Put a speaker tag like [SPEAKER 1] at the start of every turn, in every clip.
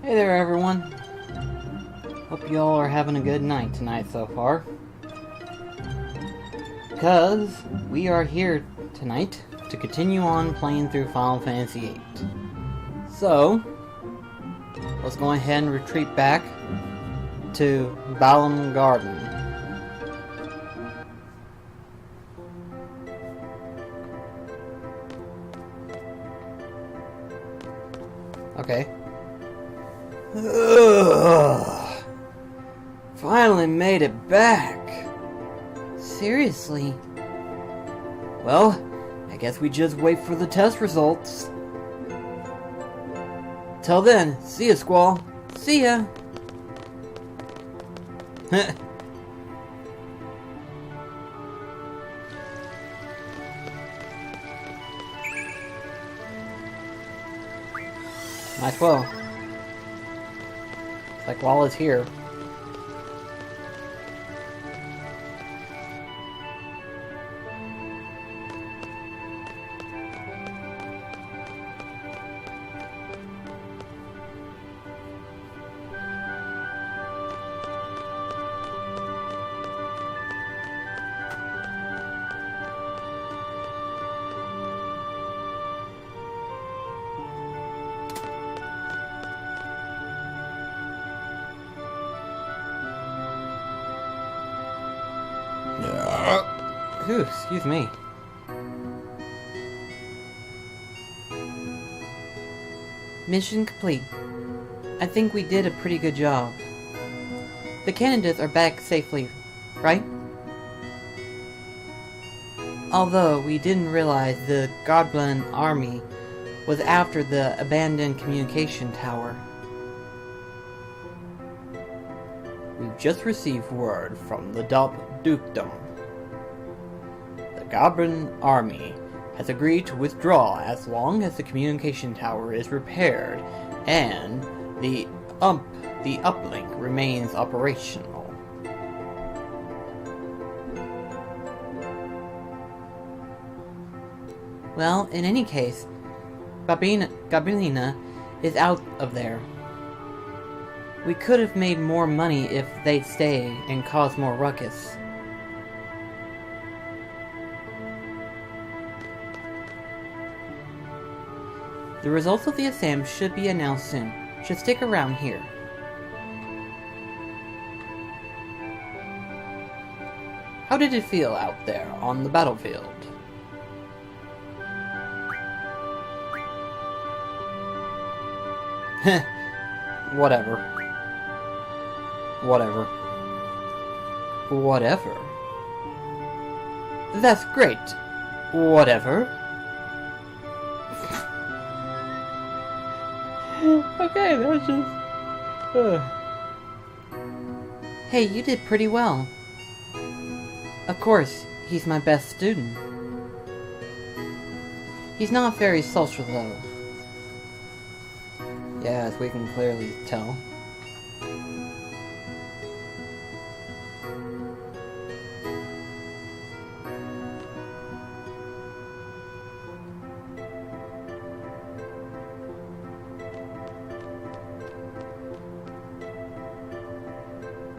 [SPEAKER 1] Hey there, everyone. Hope you all are having a good night tonight so far. Because we are here tonight to continue on playing through Final Fantasy VIII. So, let's go ahead and retreat back to Balamb Garden. Okay. Ugh. Finally made it back. Seriously? Well, I guess we just wait for the test results. Till then, see ya, Squall. See ya. Might as well. It's like while it's here. Ooh, excuse me. Mission complete. I think we did a pretty good job. The candidates are back safely, right? Although we didn't realize the Goblin army was after the abandoned communication tower. We've just received word from the Dukedom. The Goblin army has agreed to withdraw as long as the communication tower is repaired and the uplink remains operational. Well, in any case, Gobelina is out of there. We could have made more money if they'd stay and cause more ruckus. The results of the exam should be announced soon. Should stick around here. How did it feel out there on the battlefield? Whatever. Whatever. That's great. Whatever. Okay, that was just... Hey, you did pretty well. Of course, he's my best student. He's not very social, though. Yeah, as we can clearly tell.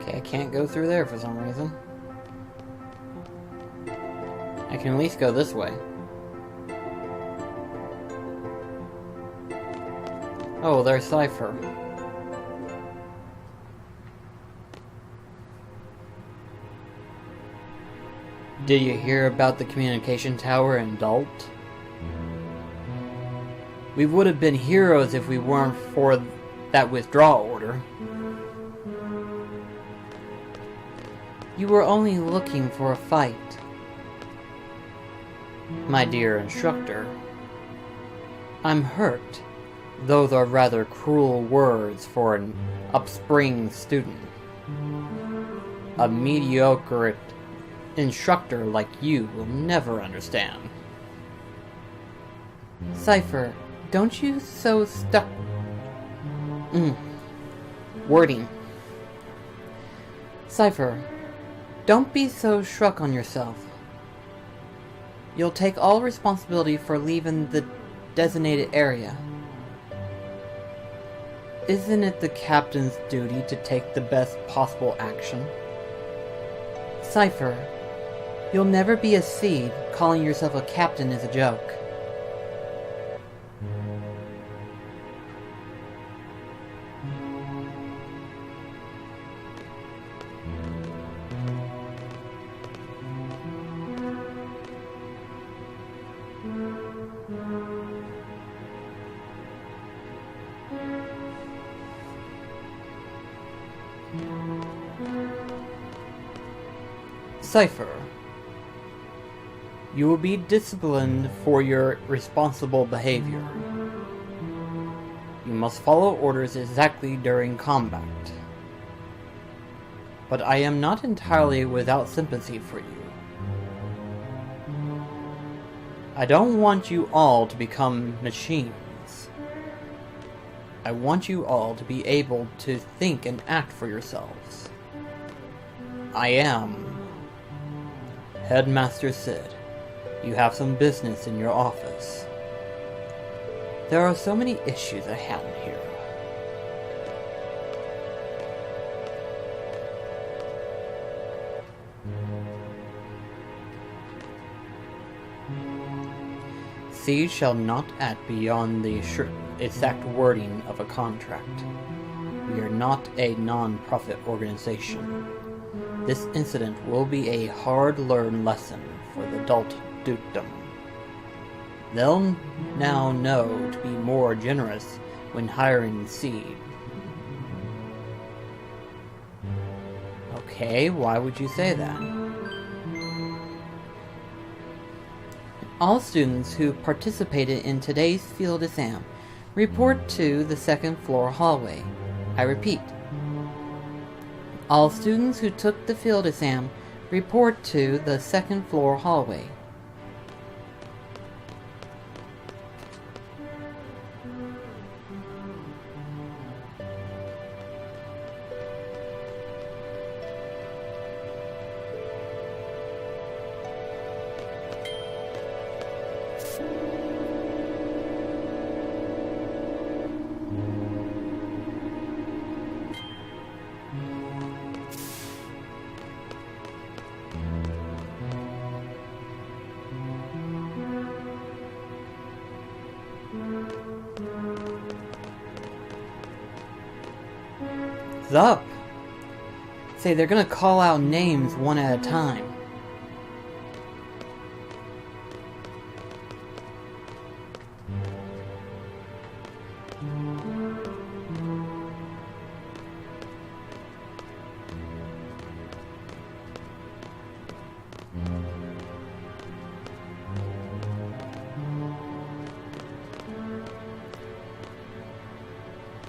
[SPEAKER 1] Okay, I can't go through there for some reason. I can at least go this way. Oh, there's Cypher. Did you hear about the communication tower in Dalt? We would have been heroes if we weren't for that withdrawal order. You were only looking for a fight, my dear instructor. I'm hurt. Those are rather cruel words for an upspring student. A mediocre instructor like you will never understand. Cypher, don't you so stuck... Wording. Cypher, don't be so struck on yourself. You'll take all responsibility for leaving the designated area. Isn't it the captain's duty to take the best possible action? Cypher, you'll never be a seed. Calling yourself a captain is a joke. Cypher, you will be disciplined for your responsible behavior. You must follow orders exactly during combat. But I am not entirely without sympathy for you. I don't want you all to become machines. I want you all to be able to think and act for yourselves. I am Headmaster Sid. You have some business in your office. There are so many issues at hand here. Seed shall not act beyond the exact wording of a contract. We are not a non-profit organization. This incident will be a hard-learned lesson for the adult dukedom. They'll now know to be more generous when hiring Seed. Okay, why would you say that? All students who participated in today's field exam report to the second floor hallway. I repeat. All students who took the field exam report to the second floor hallway. Up. Say, they're gonna call out names one at a time.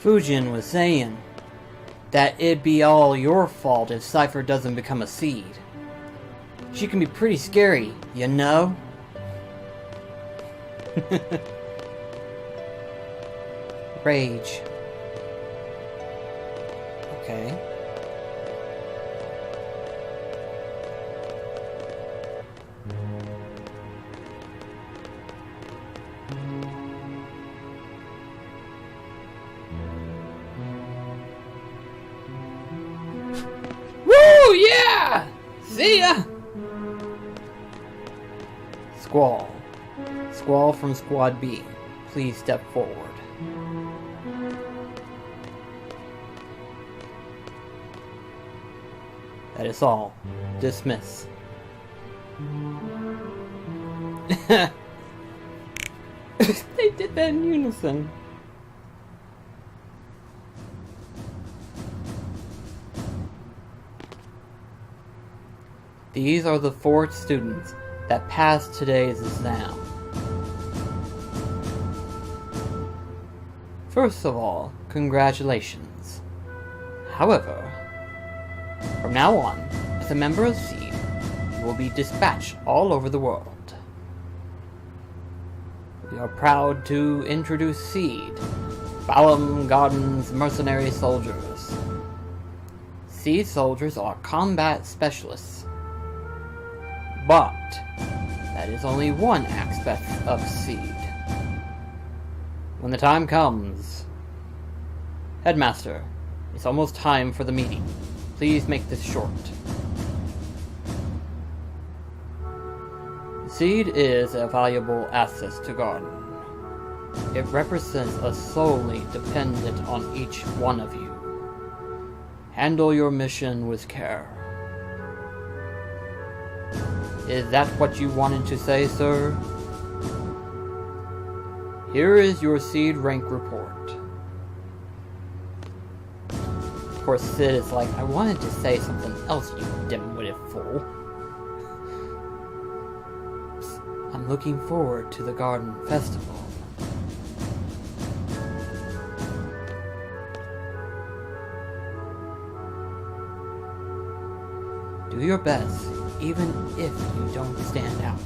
[SPEAKER 1] Fujin was saying that it'd be all your fault if Cypher doesn't become a seed. She can be pretty scary, you know? Rage. Okay. Woo! Yeah! See ya! Squall. Squall from Squad B. Please step forward. That is all. Dismiss. They did that in unison. These are the 4 students that passed today's exam. First of all, congratulations. However, from now on, as a member of SEED, you will be dispatched all over the world. We are proud to introduce SEED, Balamb Garden's mercenary soldiers. SEED soldiers are combat specialists. But that is only one aspect of SEED. When the time comes, Headmaster, it's almost time for the meeting. Please make this short. The seed is a valuable asset to Garden. It represents a solely dependent on each one of you. Handle your mission with care. Is that what you wanted to say, sir? Here is your seed rank report. Of course, Sid is like, I wanted to say something else, you dim-witted fool. I'm looking forward to the Garden Festival. Do your best, even if you don't stand out.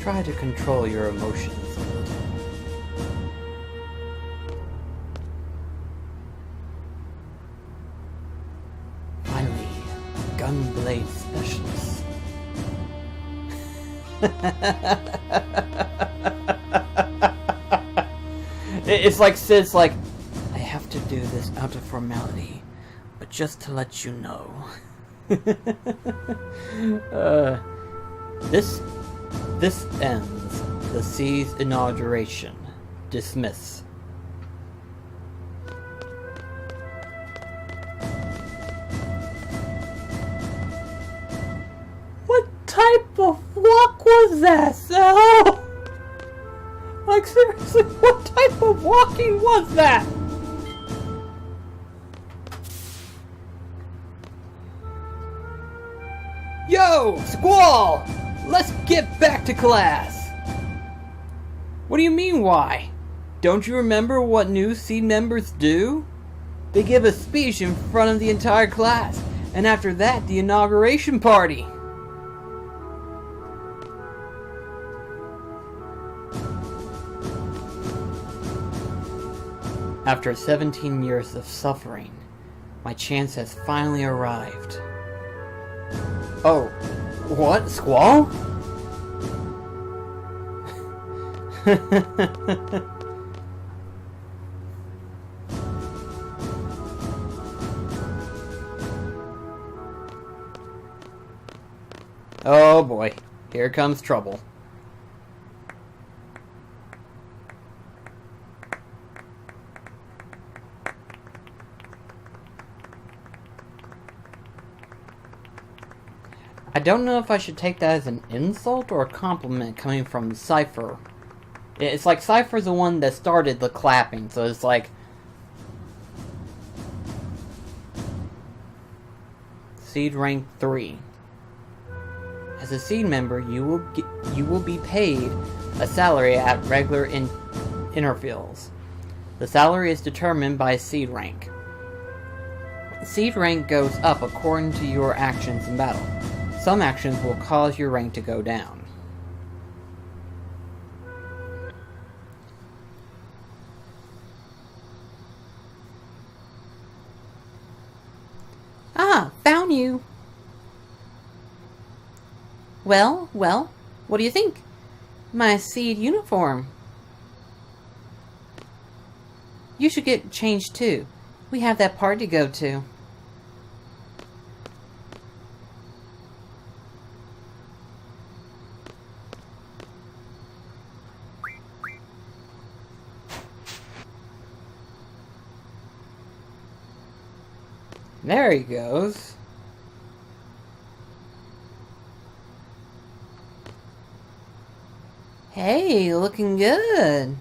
[SPEAKER 1] Try to control your emotions a little. Finally, Gunblade Specialist. It's like Sid's like, I have to do this out of formality, but just to let you know. This ends the Sea's inauguration. Dismiss. What type of walk was that, Sal? Like, seriously, what type of walking was that? Yo, Squall! Let's get back to class! What do you mean, why? Don't you remember what new Seed members do? They give a speech in front of the entire class, and after that, the inauguration party. After 17 years of suffering, my chance has finally arrived. Oh, what? Squall? Oh boy, here comes trouble. I don't know if I should take that as an insult or a compliment coming from Cypher. It's like Cypher's the one that started the clapping, so it's like... Seed rank 3. As a Seed member, you will be paid a salary at regular intervals. The salary is determined by Seed rank. Seed rank goes up according to your actions in battle. Some actions will cause your rank to go down. Ah, found you! Well, what do you think? My Seed uniform. You should get changed too. We have that party to go to. There he goes. Hey, looking good.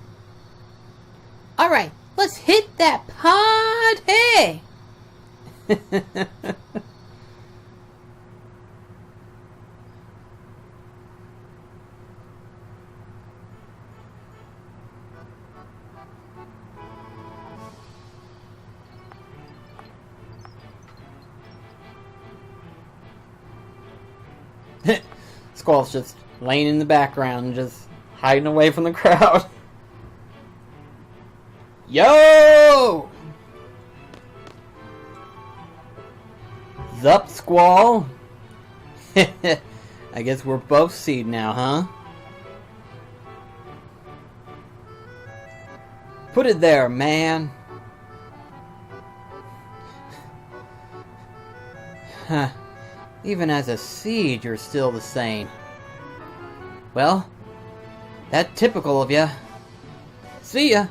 [SPEAKER 1] Alright, let's hit that party! Squall's just laying in the background, just hiding away from the crowd. Yo! Zup, Squall? I guess we're both Seed now, huh? Put it there, man. Huh. Even as a seed, you're still the same. Well, that's typical of ya. See ya.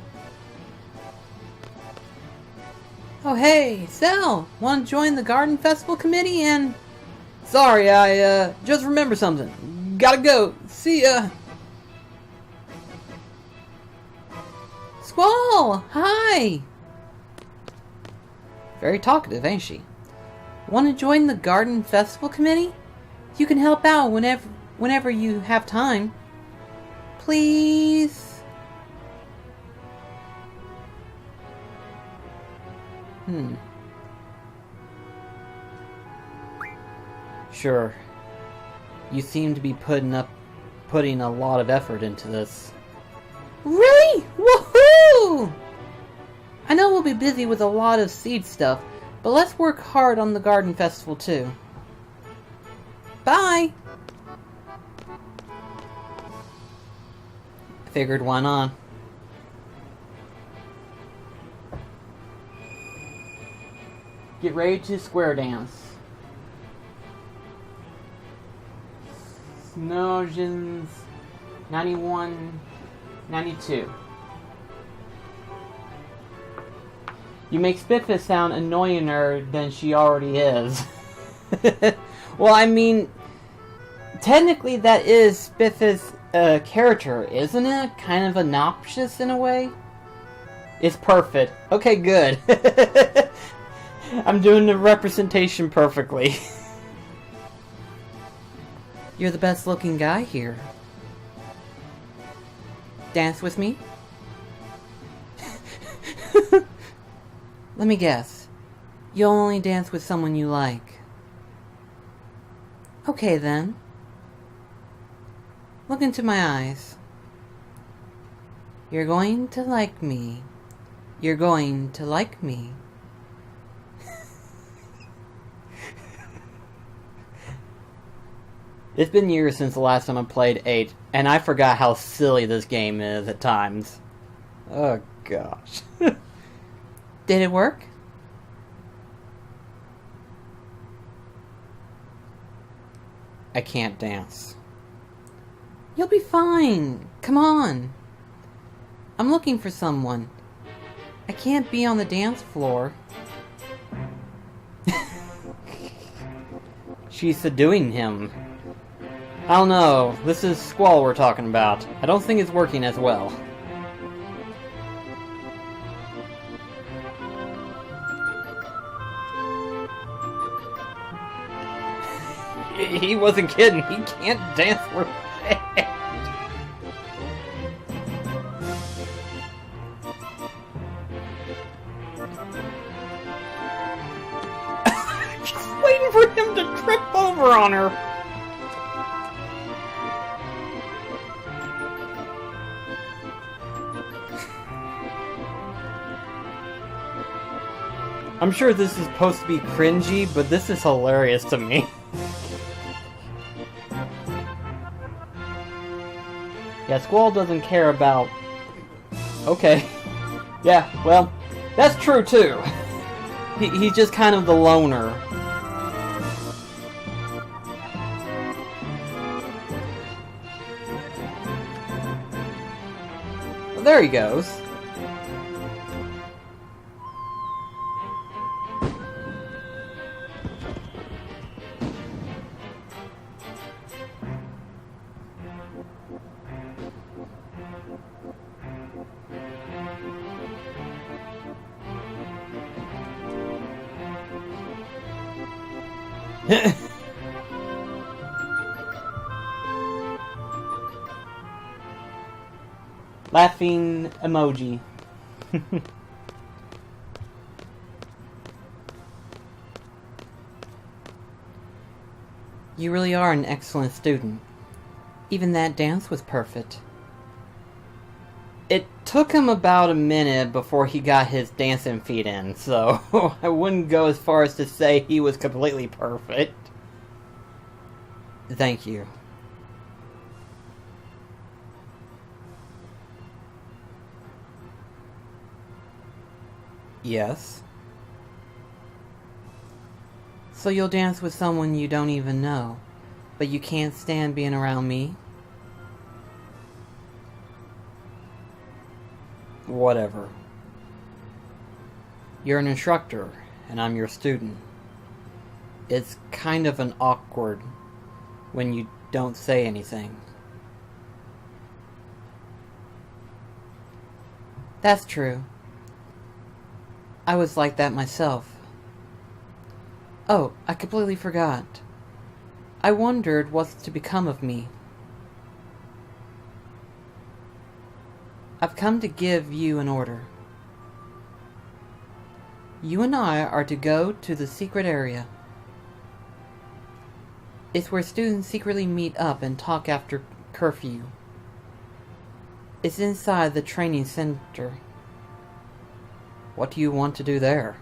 [SPEAKER 1] Oh hey, Sal! Wanna join the Garden Festival Committee and... Sorry, I just remembered something. Gotta go. See ya. Squall! Hi! Very talkative, ain't she? Want to join the Garden Festival Committee? You can help out whenever you have time. Please? Sure. You seem to be putting a lot of effort into this. Really? Woohoo! I know we'll be busy with a lot of seed stuff, but let's work hard on the Garden Festival too. Bye! Figured why not? Get ready to square dance. Snowgens 91, 92. You make Spiffy sound annoyinger than she already is. Well, I mean, technically that is Spiffy's character, isn't it? Kind of obnoxious in a way? It's perfect. Okay, good. I'm doing the representation perfectly. You're the best looking guy here. Dance with me? Let me guess. You'll only dance with someone you like. Okay then. Look into my eyes. You're going to like me. You're going to like me. It's been years since the last time I played 8, and I forgot how silly this game is at times. Oh gosh. Did it work? I can't dance. You'll be fine. Come on. I'm looking for someone. I can't be on the dance floor. She's subduing him. I don't know. This is Squall we're talking about. I don't think it's working as well. He wasn't kidding. He can't dance for shit. Just waiting for him to trip over on her. I'm sure this is supposed to be cringy, but this is hilarious to me. Yeah, Squall doesn't care about... Okay. Yeah, well, that's true too. He's just kind of the loner. Well, there he goes. Laughing emoji. You really are an excellent student. Even that dance was perfect. It took him about a minute before he got his dancing feet in, so I wouldn't go as far as to say he was completely perfect. Thank you. Yes. So you'll dance with someone you don't even know, but you can't stand being around me? Whatever. You're an instructor, and I'm your student. It's kind of an awkward when you don't say anything. That's true. I was like that myself. Oh, I completely forgot. I wondered what's to become of me. I've come to give you an order. You and I are to go to the secret area. It's where students secretly meet up and talk after curfew. It's inside the training center. What do you want to do there?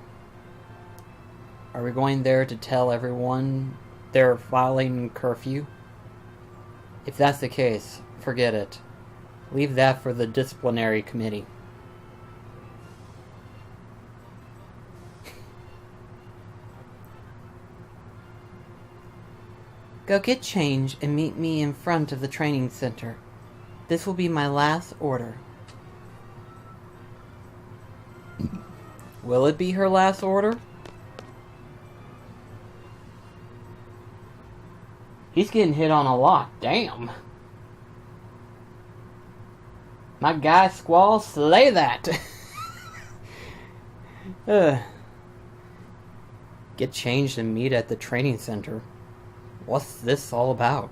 [SPEAKER 1] Are we going there to tell everyone they're violating curfew? If that's the case, forget it. Leave that for the disciplinary committee. Go get change and meet me in front of the training center. This will be my last order. Will it be her last order? He's getting hit on a lot. Damn. My guy Squall, slay that. Get changed and meet at the training center. What's this all about?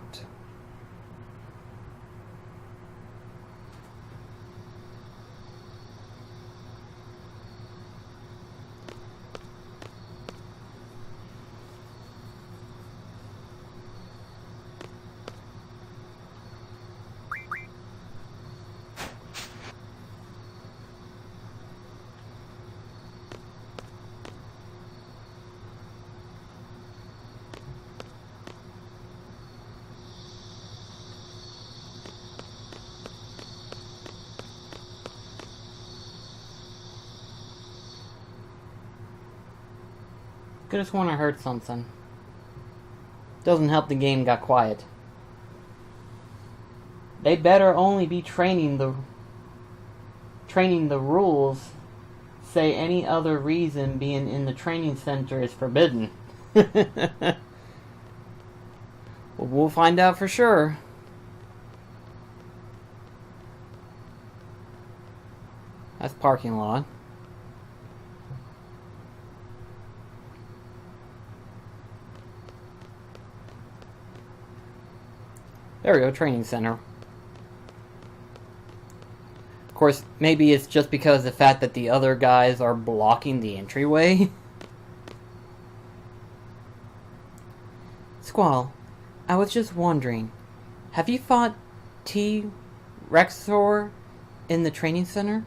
[SPEAKER 1] Could've sworn I heard something. Doesn't help the game got quiet. They better only be training the rules. Say any other reason being in the training center is forbidden. Well, we'll find out for sure. That's parking lot. There we go, training center. Of course, maybe it's just because of the fact that the other guys are blocking the entryway. Squall, I was just wondering, have you fought T-Rexor in the training center?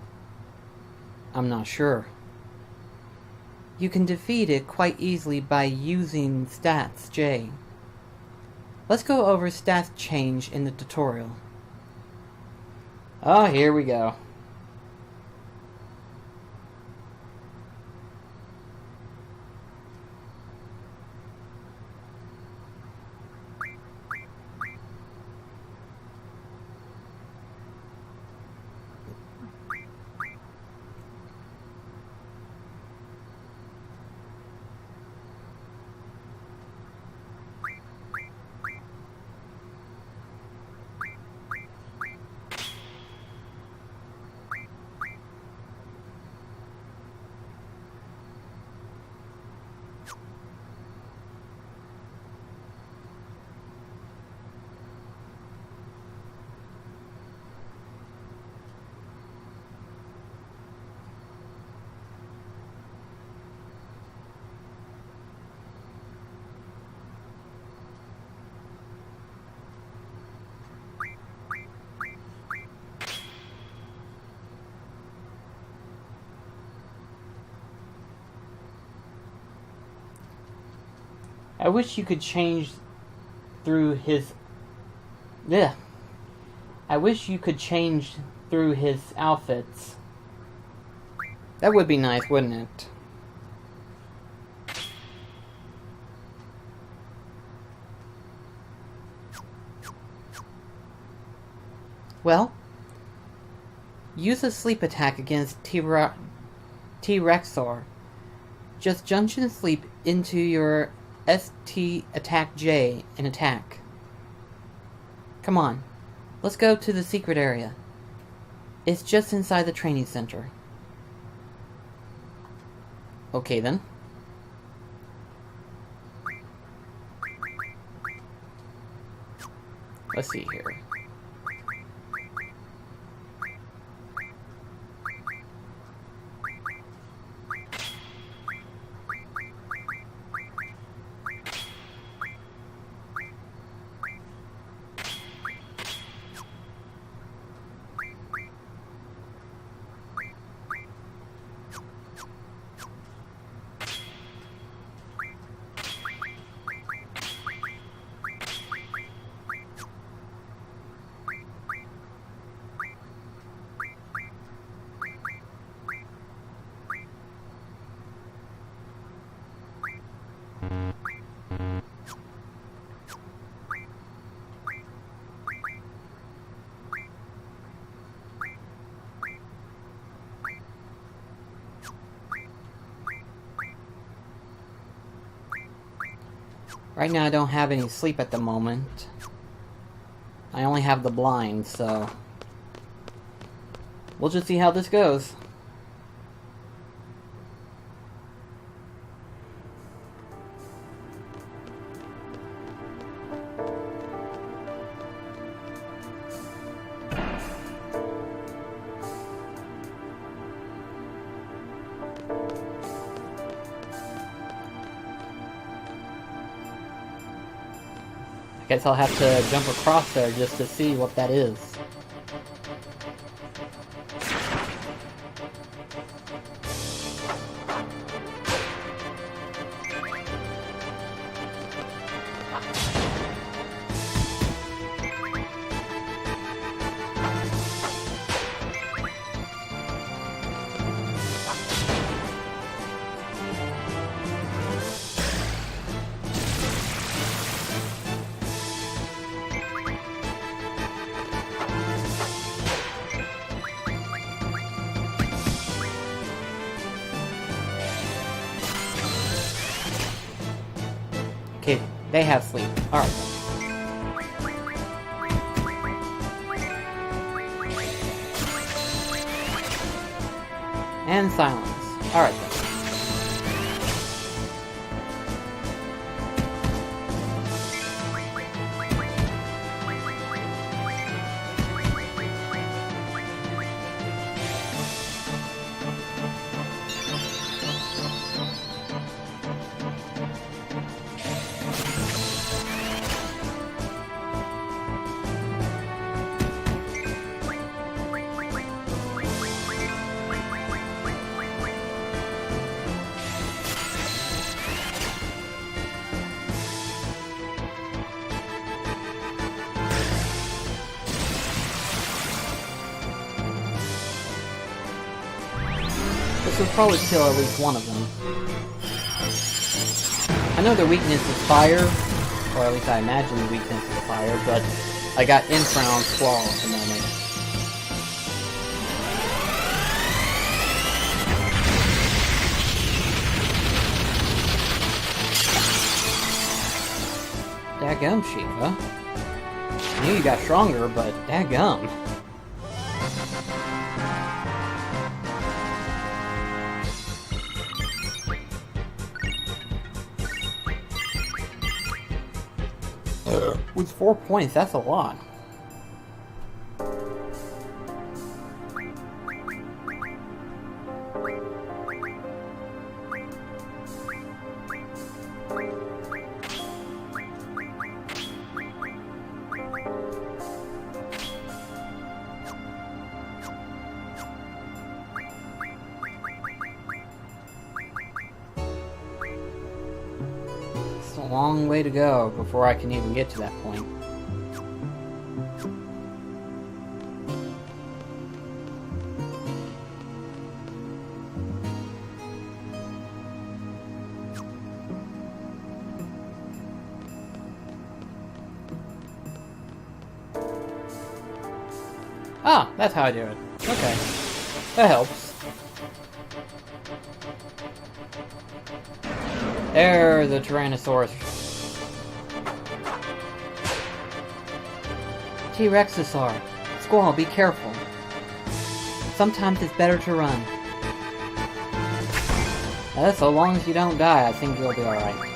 [SPEAKER 1] I'm not sure. You can defeat it quite easily by using stats J. Let's go over stats change in the tutorial. Oh, here we go. I wish you could change through his... Yeah. I wish you could change through his outfits. That would be nice, wouldn't it? Well, use a sleep attack against T-Rexor. Just junction sleep into your ST attack J and attack. Come on, let's go to the secret area. It's just inside the training center. Okay then. Let's see here. Right now I don't have any sleep at the moment. I only have the blind, so we'll just see how this goes. I guess I'll have to jump across there just to see what that is. Okay, they have sleep. Alright. And silence. Alright then. This would probably kill at least one of them. I know their weakness is fire, or at least I imagine the weakness is fire, but I got Infra on Squall at the moment. Daggum, Shiva. I knew you got stronger, but daggum. With 4 points, that's a lot. It's a long way to go before I can even get to that point. Ah, that's how I do it. Okay. That helps. There's the Tyrannosaurus. T-Rexosaur. Squall, be careful. Sometimes it's better to run. So long as you don't die, I think you'll be alright.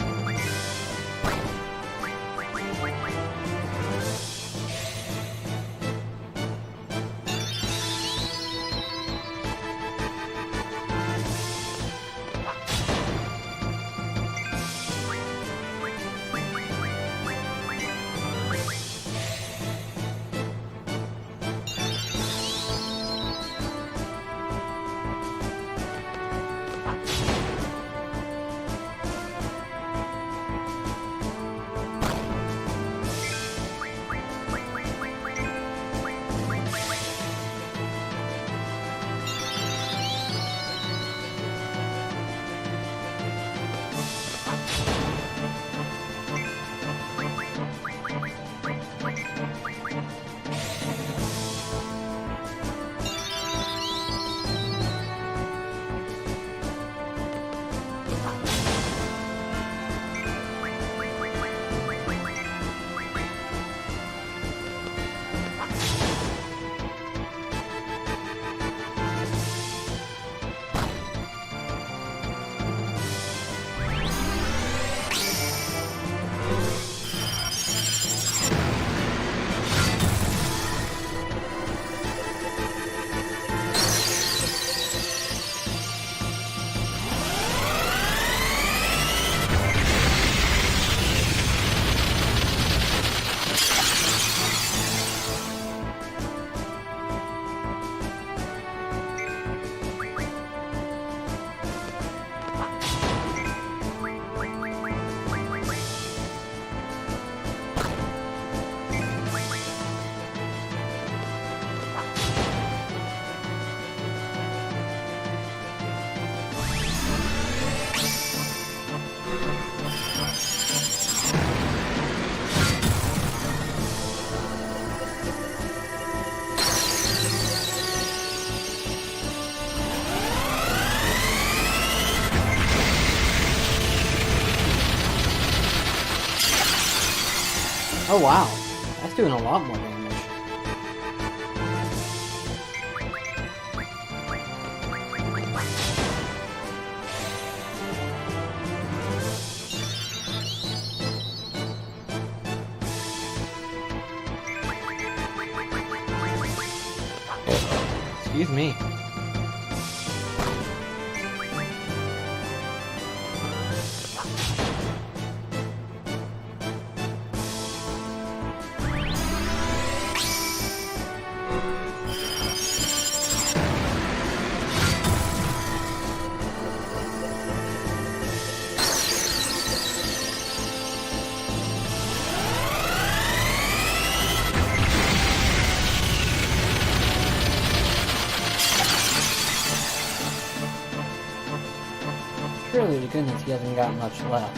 [SPEAKER 1] Oh wow, that's doing a lot more damage. Excuse me. Surely to goodness he hasn't got much left.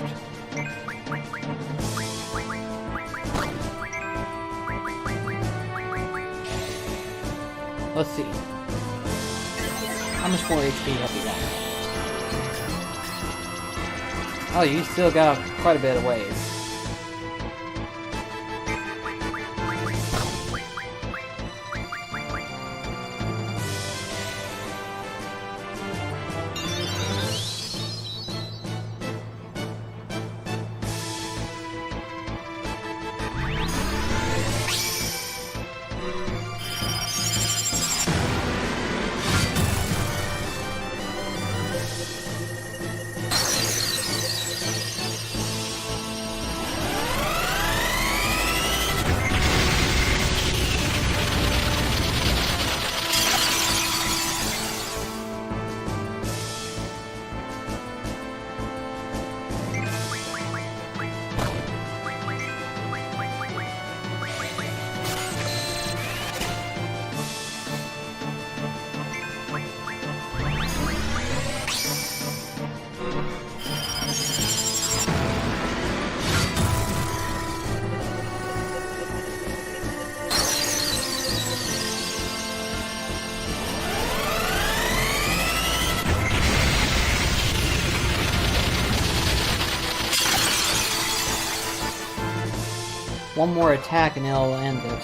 [SPEAKER 1] Let's see. How much more HP have you got? Oh, you still got quite a bit of ways. one more attack and it'll end it.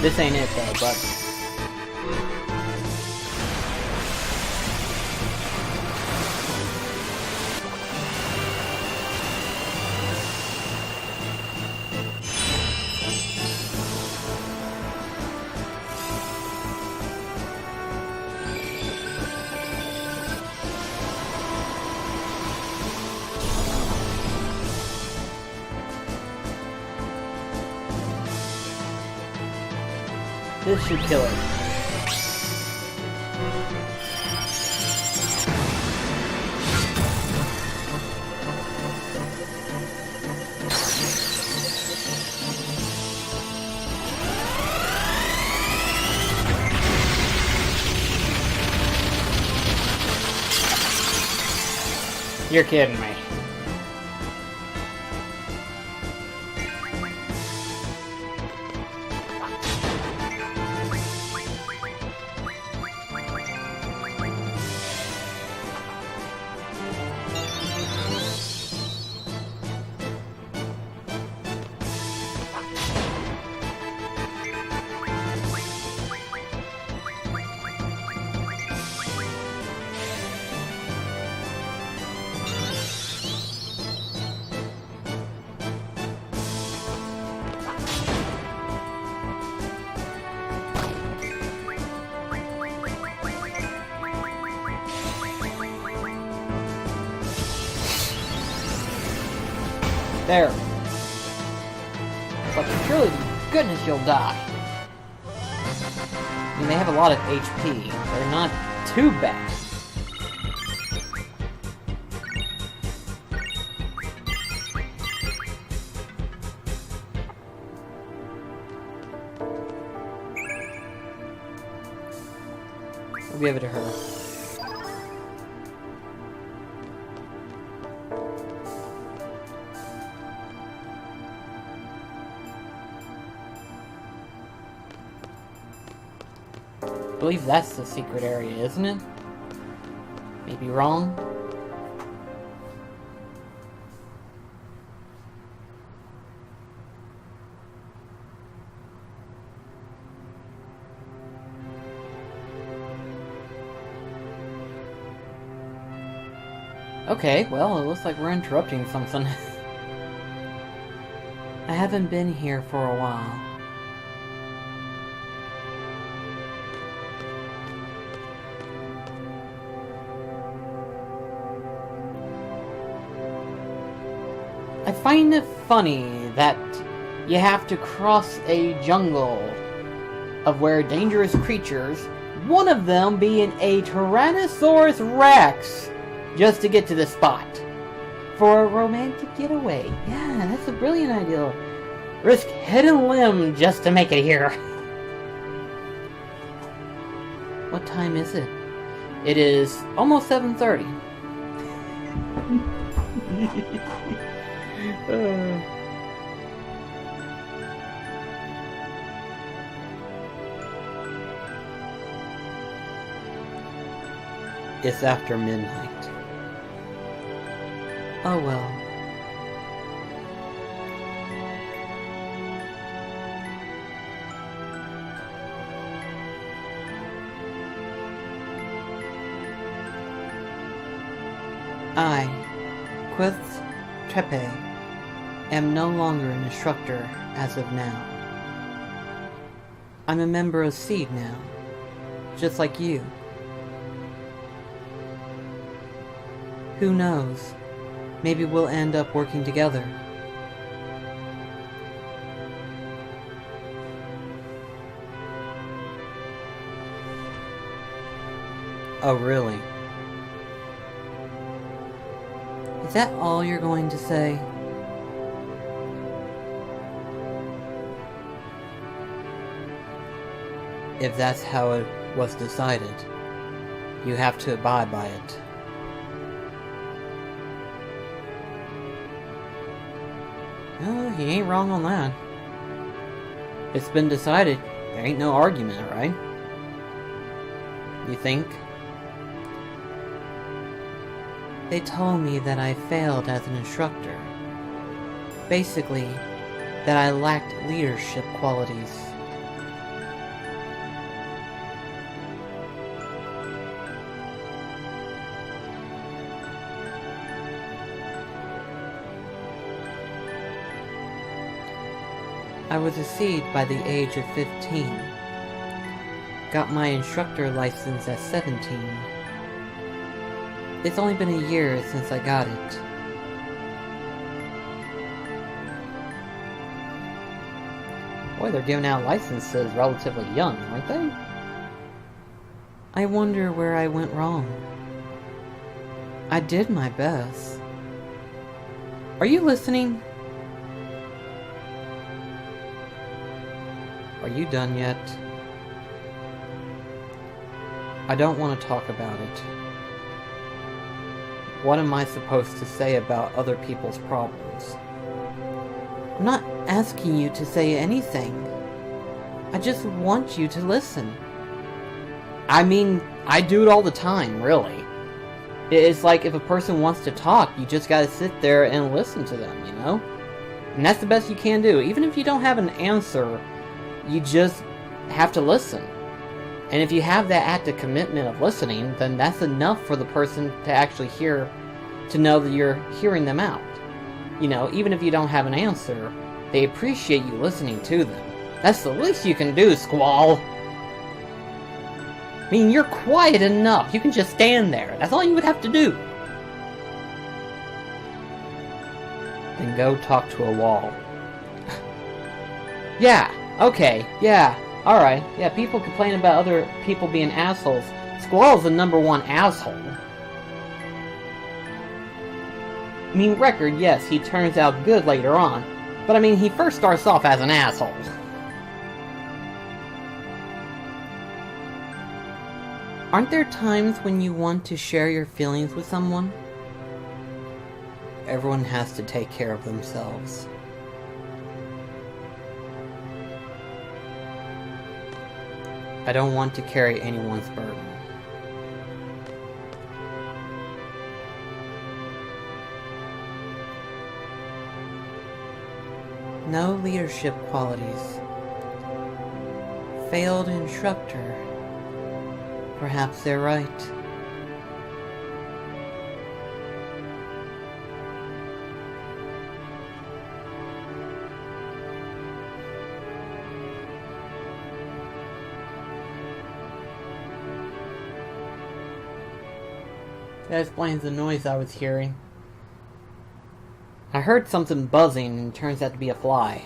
[SPEAKER 1] This ain't it though, but... this should kill it. You're kidding me. There. But surely to goodness you'll die. I mean, they have a lot of HP. They're not too bad. We'll give it to her. I believe that's the secret area, isn't it? Maybe wrong? Okay, well, it looks like we're interrupting something. I haven't been here for a while. I find it funny that you have to cross a jungle of where dangerous creatures, one of them being a Tyrannosaurus Rex, just to get to the spot. For a romantic getaway. Yeah, that's a brilliant idea. Risk head and limb just to make it here. What time is it? It is almost 7:30. It's after midnight. Oh well. I, Quith Trepe, am no longer an instructor as of now. I'm a member of Seed now, just like you. Who knows? Maybe we'll end up working together. Oh, really? Is that all you're going to say? If that's how it was decided, you have to abide by it. Oh, he ain't wrong on that. It's been decided. There ain't no argument, right? You think? They told me that I failed as an instructor. Basically, that I lacked leadership qualities. I was a seed by the age of 15. Got my instructor license at 17. It's only been a year since I got it. Boy, they're giving out licenses relatively young, aren't they? I wonder where I went wrong. I did my best. Are you listening? Are you done yet? I don't want to talk about it. What am I supposed to say about other people's problems? I'm not asking you to say anything. I just want you to listen. I mean, I do it all the time, really. It's like if a person wants to talk, you just gotta sit there and listen to them, you know? And that's the best you can do. Even if you don't have an answer, you just have to listen. And if you have that active commitment of listening, then that's enough for the person to actually hear, to know that you're hearing them out. You know, even if you don't have an answer, they appreciate you listening to them. That's the least you can do, Squall. I mean, you're quiet enough. You can just stand there. That's all you would have to do. Then go talk to a wall. Yeah. Okay, yeah, alright. Yeah, people complain about other people being assholes. Squall's the #1 asshole. I mean, record, yes, he turns out good later on. But I mean, he first starts off as an asshole. Aren't there times when you want to share your feelings with someone? Everyone has to take care of themselves. I don't want to carry anyone's burden. No leadership qualities. Failed instructor. Perhaps they're right. That explains the noise I was hearing. I heard something buzzing and it turns out to be a fly.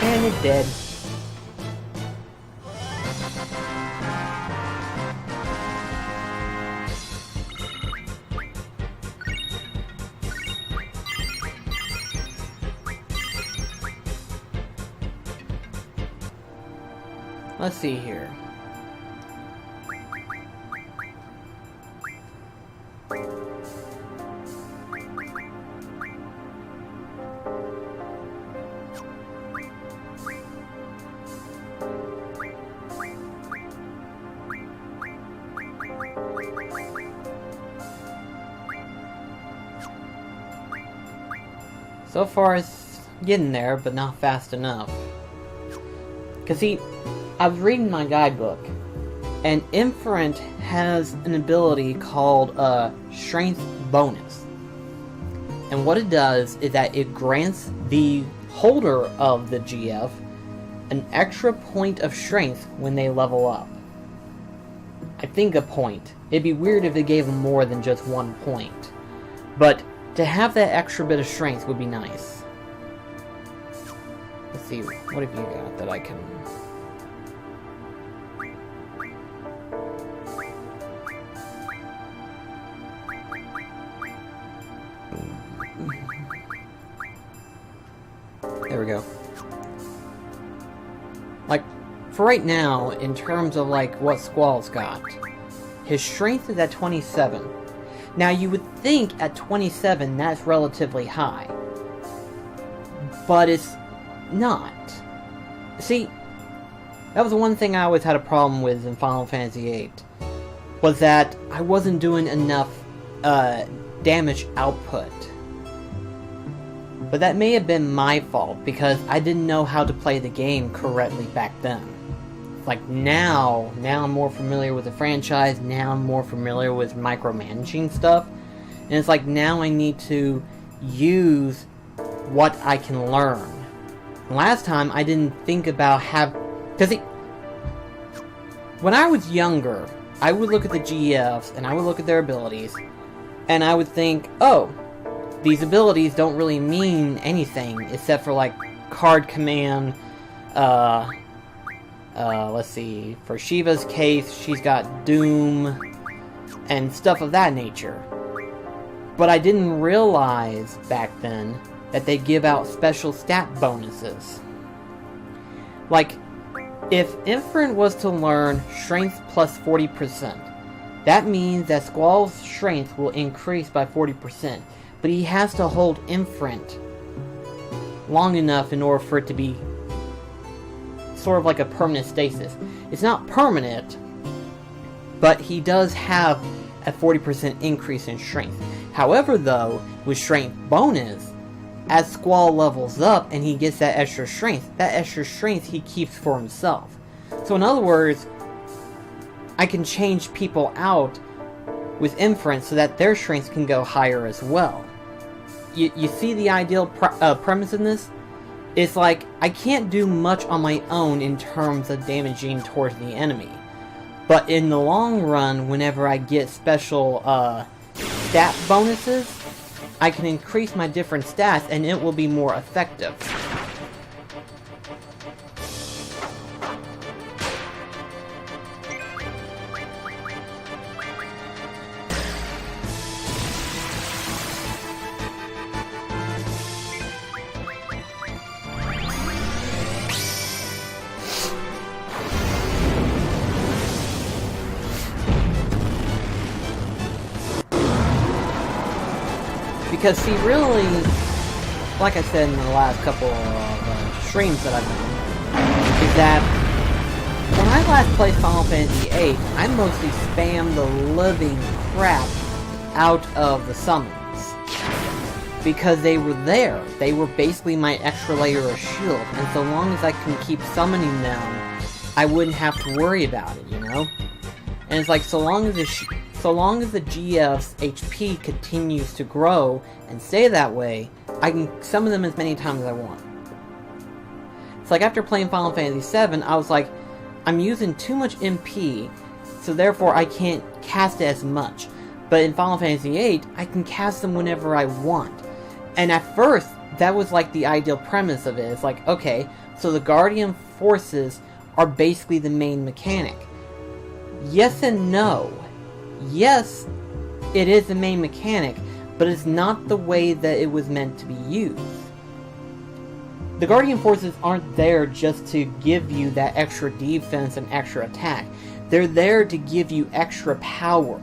[SPEAKER 1] And it's dead. Let's see here. So far it's getting there, but not fast enough. Cause see, I was reading my guidebook, and Inferent has an ability called Strength Bonus. And what it does is that it grants the holder of the GF an extra point of strength when they level up. I think a point. It'd be weird if they gave them more than just 1 point. But to have that extra bit of strength would be nice. Let's see, what have you got that I can... There we go. Like, for right now, in terms of, like, what Squall's got, his strength is at 27. Now, you would think at 27 that's relatively high. But it's not. See, that was the one thing I always had a problem with in Final Fantasy VIII, was that I wasn't doing enough damage output. But that may have been my fault, because I didn't know how to play the game correctly back then. Like, now I'm more familiar with the franchise, now I'm more familiar with micromanaging stuff, and it's like, now I need to use what I can learn. Last time, I didn't think about because when I was younger, I would look at the GFs, and I would look at their abilities, and I would think, oh, these abilities don't really mean anything, except for, like, card command, let's see, for Shiva's case, she's got Doom, and stuff of that nature. But I didn't realize, back then, that they give out special stat bonuses. Like, if Infant was to learn Strength plus 40%, that means that Squall's Strength will increase by 40%. But he has to hold Infant long enough in order for it to be sort of like a permanent stasis. It's not permanent, but he does have a 40% increase in strength. However, though, with strength bonus, as Squall levels up and he gets that extra strength he keeps for himself. So in other words, I can change people out with Inference so that their strength can go higher as well. You see the ideal premise in this? It's like, I can't do much on my own in terms of damaging towards the enemy. But in the long run, whenever I get special stat bonuses, I can increase my different stats and it will be more effective. Because, see, really, like I said in the last couple of streams that I've done, is that when I last played Final Fantasy VIII, I mostly spammed the living crap out of the summons. Because they were there. They were basically my extra layer of shield, and so long as I can keep summoning them, I wouldn't have to worry about it, you know? And it's like, so long as the GF's HP continues to grow and stay that way, I can summon them as many times as I want. It's like after playing Final Fantasy VII, I was like, I'm using too much MP, so therefore I can't cast it as much. But in Final Fantasy VIII, I can cast them whenever I want. And at first, that was like the ideal premise of it. It's like, okay, so the Guardian Forces are basically the main mechanic. Yes and no. Yes, it is the main mechanic, but it's not the way that it was meant to be used. The Guardian Forces aren't there just to give you that extra defense and extra attack. They're there to give you extra power.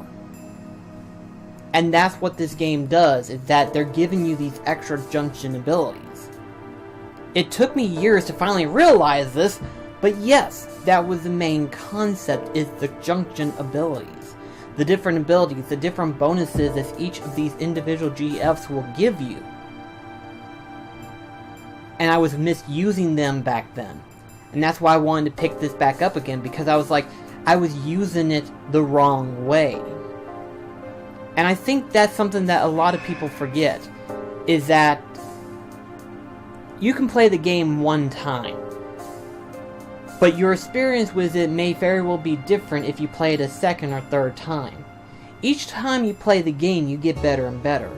[SPEAKER 1] And that's what this game does, is that they're giving you these extra junction abilities. It took me years to finally realize this, but yes, that was the main concept, is the junction abilities. The different abilities, the different bonuses that each of these individual GFs will give you. And I was misusing them back then. And that's why I wanted to pick this back up again, because I was like, I was using it the wrong way. And I think that's something that a lot of people forget, is that you can play the game one time. But your experience with it may very well be different if you play it a second or third time. Each time you play the game, you get better and better.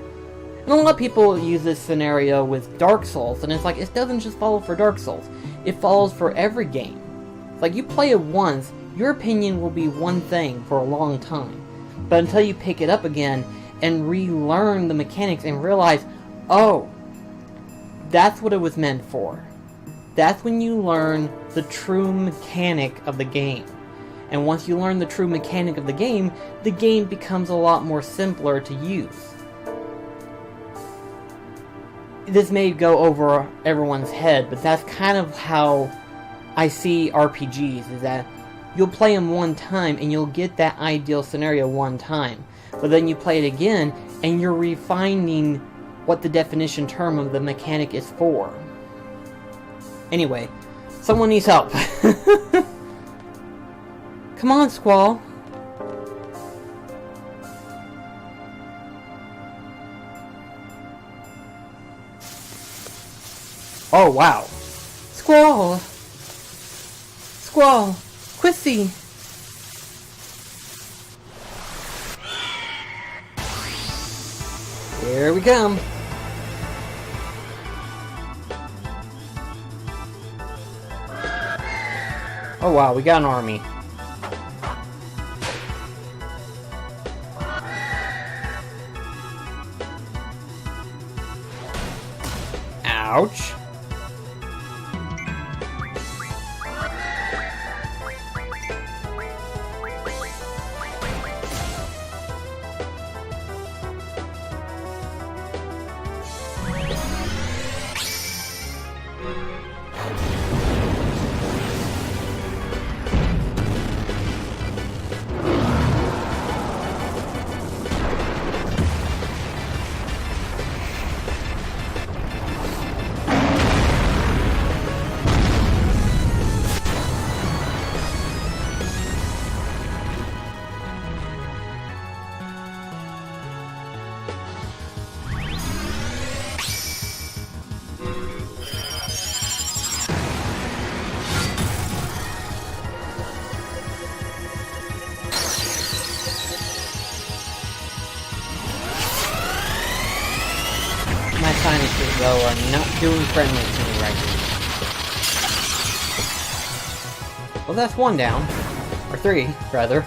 [SPEAKER 1] And a lot of people use this scenario with Dark Souls, and it's like, it doesn't just follow for Dark Souls. It follows for every game. It's like, you play it once, your opinion will be one thing for a long time. But until you pick it up again and relearn the mechanics and realize, oh, that's what it was meant for. That's when you learn the true mechanic of the game. And once you learn the true mechanic of the game becomes a lot more simpler to use. This may go over everyone's head, but that's kind of how I see RPGs, is that you'll play them one time and you'll get that ideal scenario one time. But then you play it again and you're refining what the definition term of the mechanic is for. Anyway, someone needs help. Come on, Squall. Oh, wow. Squall! Squall! Quissy! Here we come. Oh wow, we got an army. Ouch. My sinuses, though, are not doing friendly to me right now. Well, that's one down. Or three, rather.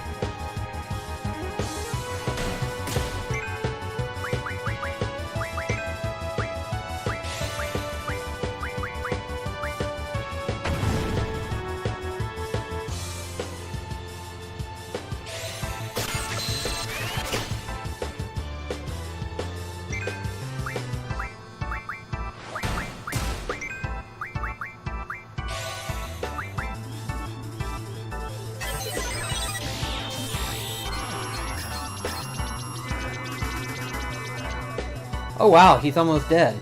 [SPEAKER 1] Oh wow, he's almost dead.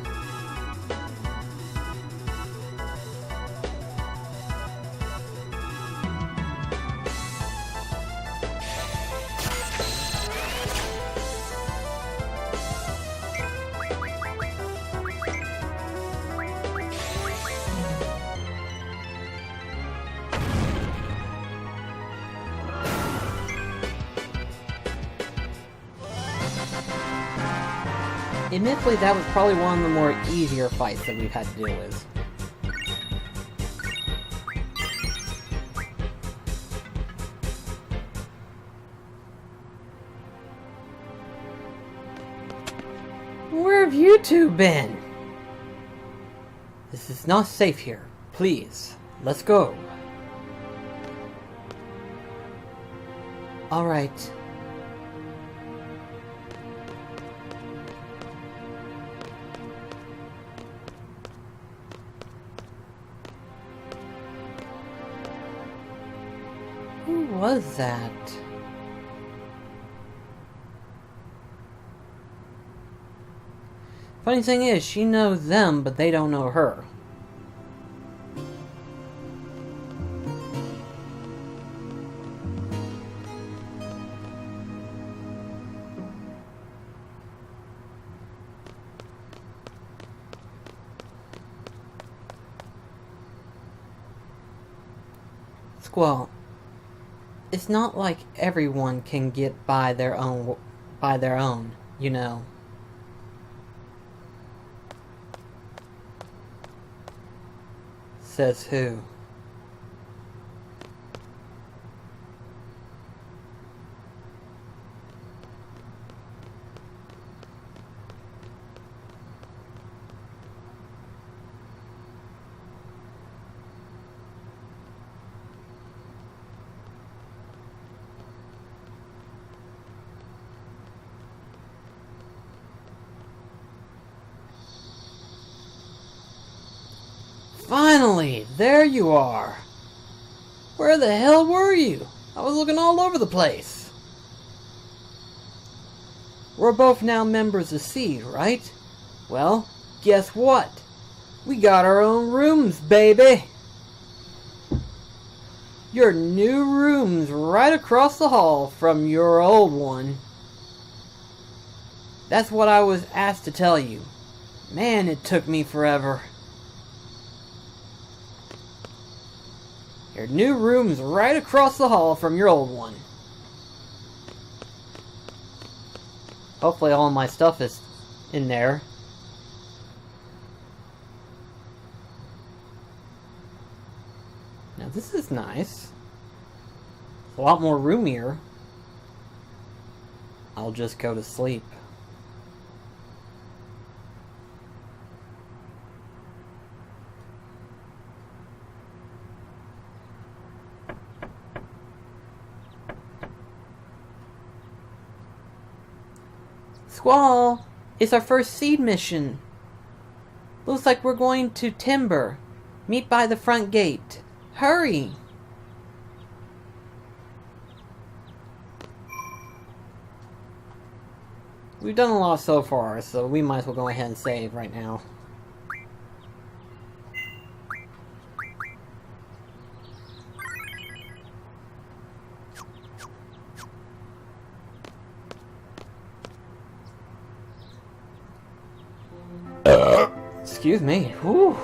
[SPEAKER 1] Admittedly, that was probably one of the more easier fights that we've had to deal with. Where have you two been? This is not safe here. Please, let's go. Alright. Who was that? Funny thing is, she knows them, but they don't know her. Squall, it's not like everyone can get by their own, you know. Says who? Finally, there you are. Where the hell were you? I was looking all over the place. We're both now members of Seed, right? Well, guess what? We got our own rooms, baby. Your new room's right across the hall from your old one. That's what I was asked to tell you. Man, it took me forever. Your new room's right across the hall from your old one. Hopefully all my stuff is in there. Now this is nice. It's a lot more roomier. I'll just go to sleep. Squall! It's our first Seed mission. Looks like we're going to Timber. Meet by the front gate. Hurry! We've done a lot so far, so we might as well go ahead and save right now. Excuse me. Whew.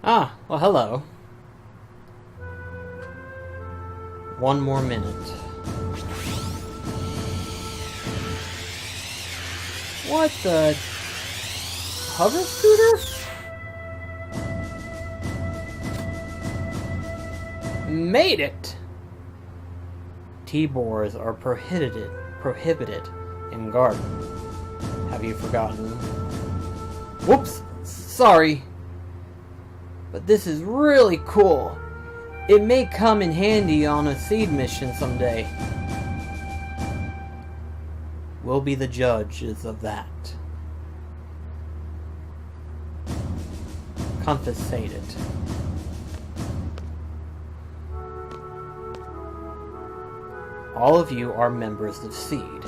[SPEAKER 1] Ah, well, hello. One more minute. What the? Hover scooter? Made it! T-bores are prohibited in Garden. Have you forgotten? Whoops! Sorry. But this is really cool. It may come in handy on a Seed mission someday. We'll be the judges of that. Confiscated. All of you are members of Seed,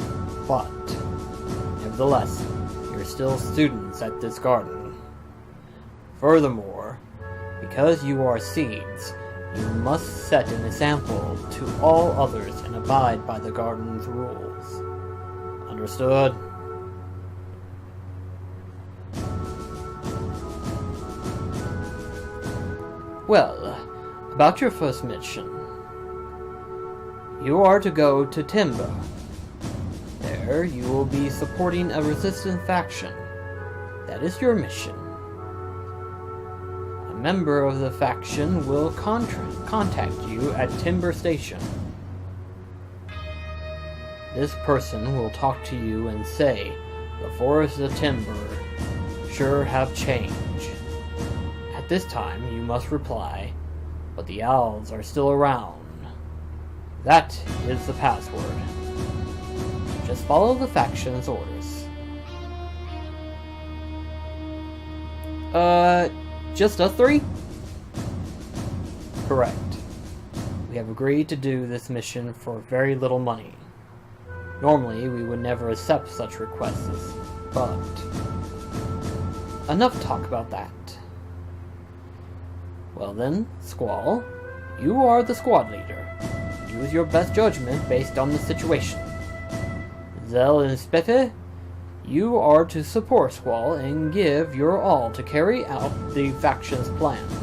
[SPEAKER 1] but nevertheless, you're still students at this garden. Furthermore, because you are Seeds, you must set an example to all others and abide by the garden's rules. Understood? Well, about your first mission. You are to go to Timber. There, you will be supporting a resistance faction. That is your mission. A member of the faction will contact you at Timber Station. this person will talk to you and say, "The forests of timber sure have changed." At this time, you must reply, "But the owls are still around." That is the password. Just follow the faction's orders. Just us three? Correct. We have agreed to do this mission for very little money. Normally, we would never accept such requests, but... enough talk about that. Well then, Squall, you are the squad leader. Use your best judgment based on the situation. Zell and Spiffy, you are to support Squall and give your all to carry out the faction's plans.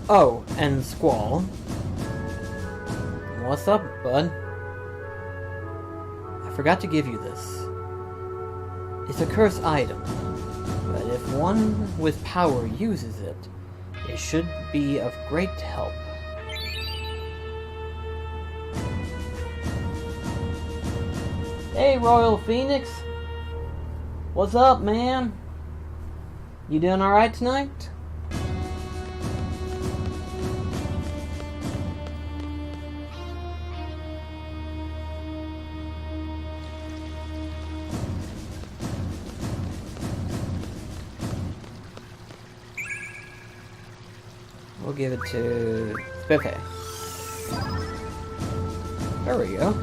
[SPEAKER 1] Oh, and Squall. What's up, bud? I forgot to give you this. It's a cursed item, but if one with power uses it, it should be of great help. Hey, Royal Phoenix! What's up, man? You doing alright tonight? We'll give it to Spiffy. There we go.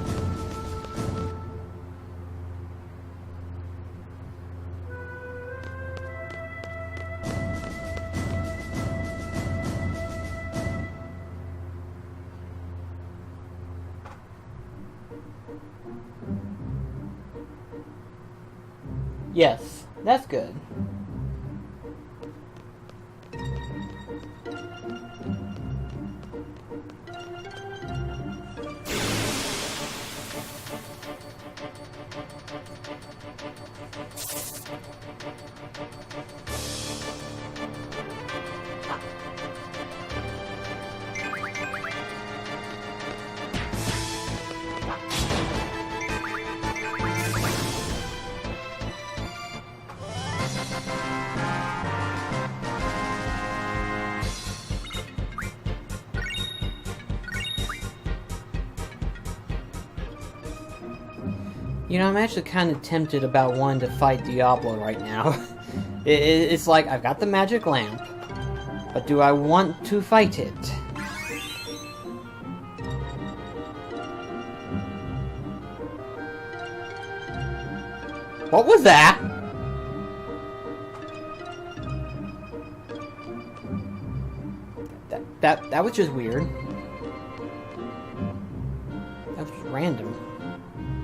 [SPEAKER 1] Yes, that's good. You know, I'm actually kind of tempted about wanting to fight Diablo right now. It's like, I've got the magic lamp, but do I want to fight it? What was that? That was just weird. That was just random.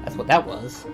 [SPEAKER 1] That's what that was.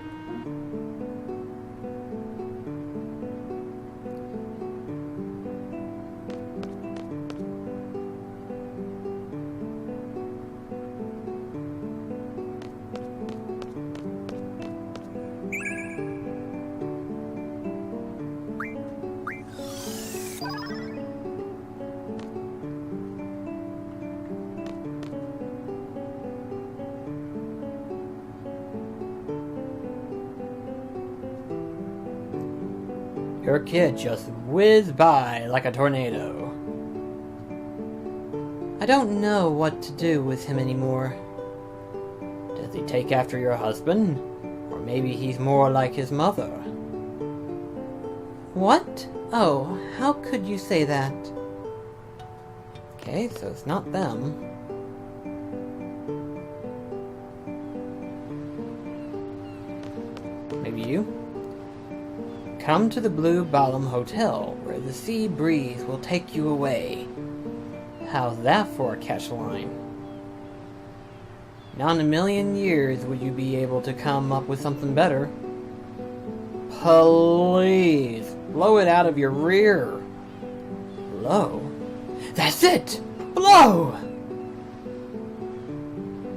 [SPEAKER 1] Your kid just whizzed by like a tornado. I don't know what to do with him anymore. Does he take after your husband? Or maybe he's more like his mother? What? Oh, how could you say that? Okay, so it's not them. Maybe you? Come to the Blue Balamb Hotel, where the sea breeze will take you away. How's that for a catch line? Not in a million years would you be able to come up with something better. Please, blow it out of your rear. Blow? That's it! Blow!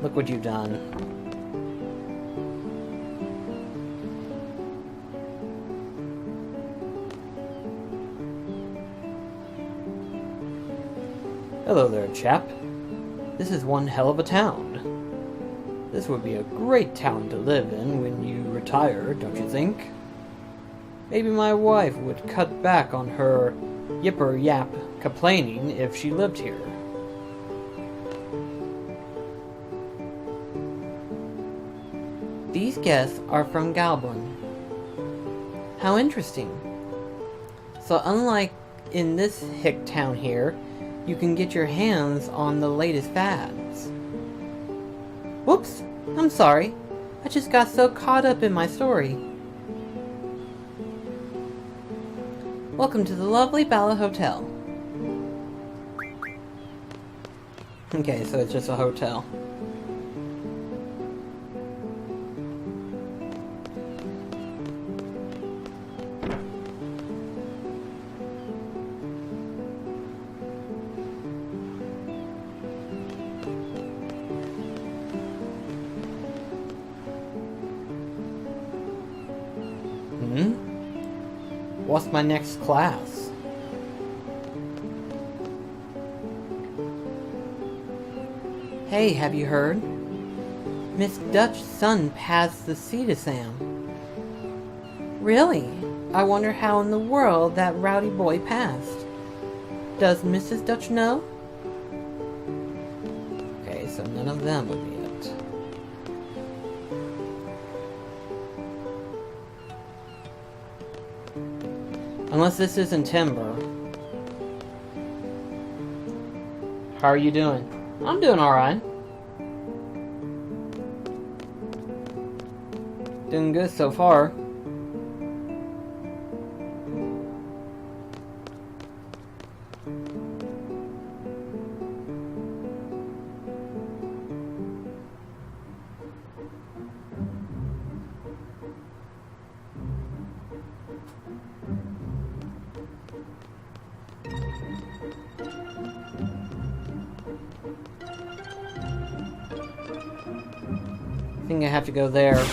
[SPEAKER 1] Look what you've done. Hello there, chap. This is one hell of a town. This would be a great town to live in when you retire, don't you think? Maybe my wife would cut back on her yipper-yap complaining if she lived here. These guests are from Galbon. How interesting. So unlike in this hick town here, you can get your hands on the latest fads. Whoops, I'm sorry. I just got so caught up in my story. Welcome to the lovely Bala Hotel. Okay, so it's just a hotel. What's my next class? Hey, have you heard? Miss Dutch's son passed the sea to Sam. Really? I wonder how in the world that rowdy boy passed. Does Mrs. Dutch know? Okay, so none of them would be it. Unless this isn't Timber. How are you doing? I'm doing alright. Doing good so far. I think I have to go there.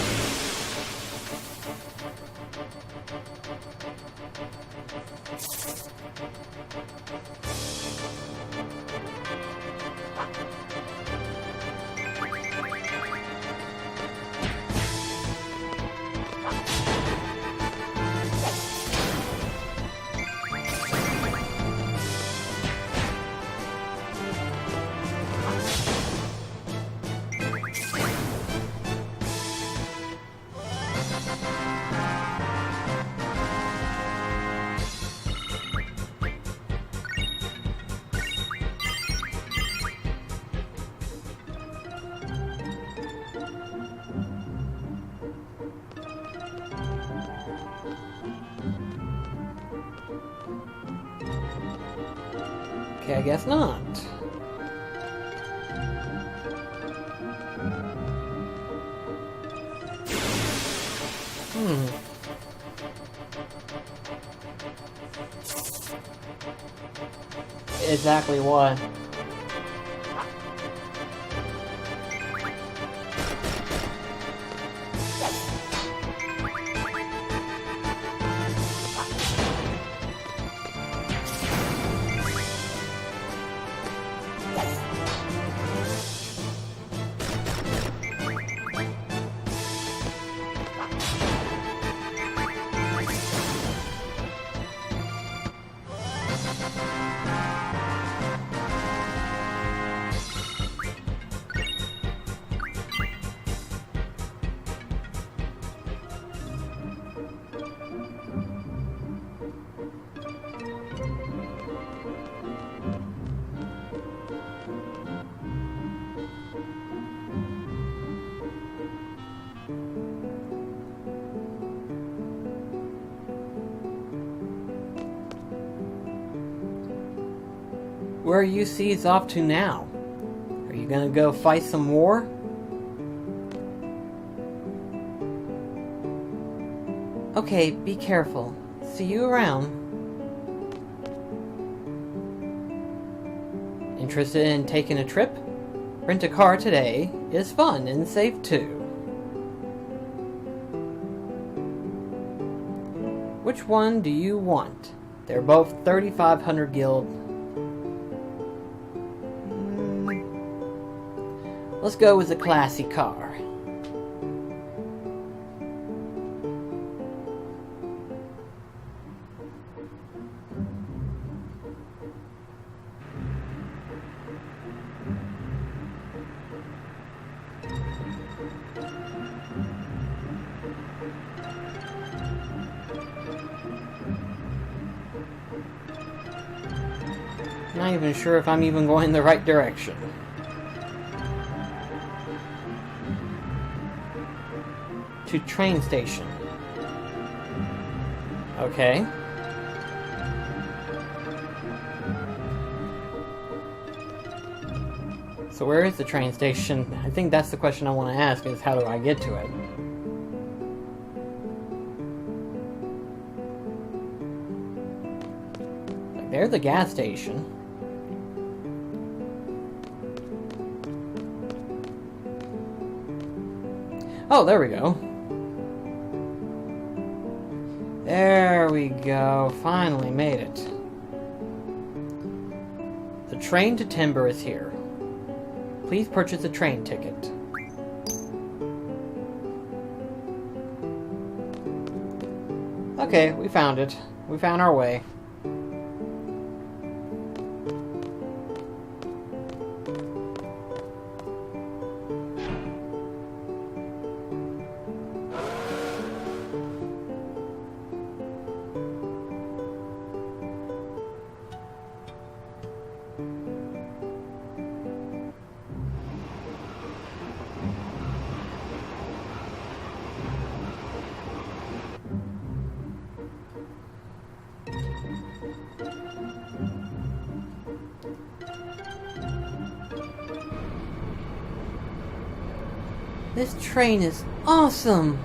[SPEAKER 1] Okay, I guess not. Exactly what? Where are you Seeds off to now? Are you gonna go fight some war? Okay, be careful. See you around. Interested in taking a trip? Rent a car today is fun and safe too. Which one do you want? They're both 3,500 gil. Let's go with a classy car. Not even sure if I'm even going in the right direction. To train station. Okay. So where is the train station? I think that's the question I want to ask, is how do I get to it? Like, there's the gas station. Oh, there we go. There we go. Finally made it. The train to Timber is here. Please purchase a train ticket. Okay, we found it. We found our way. This train is awesome!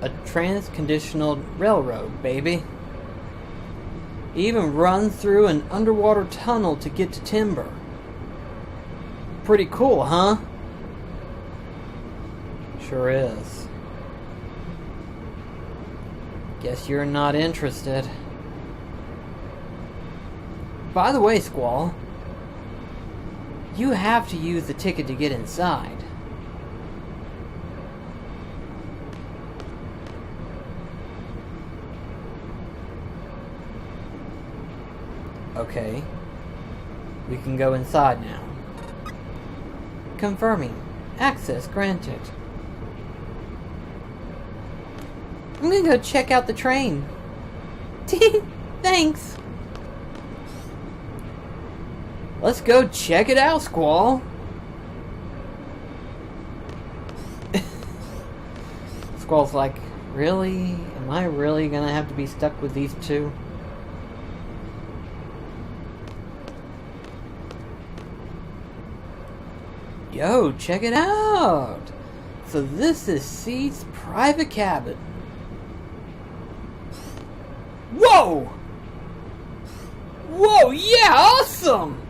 [SPEAKER 1] A trans-conditional railroad, baby. It even runs through an underwater tunnel to get to Timber. Pretty cool, huh? Sure is. Guess you're not interested. By the way, Squall, you have to use the ticket to get inside. Okay. We can go inside now. Confirming. Access granted. I'm gonna go check out the train. Thanks. Let's go check it out, Squall. Squall's like, really? Am I really gonna have to be stuck with these two? Yo, check it out! So this is Seed's private cabin. Whoa! Whoa, yeah, awesome!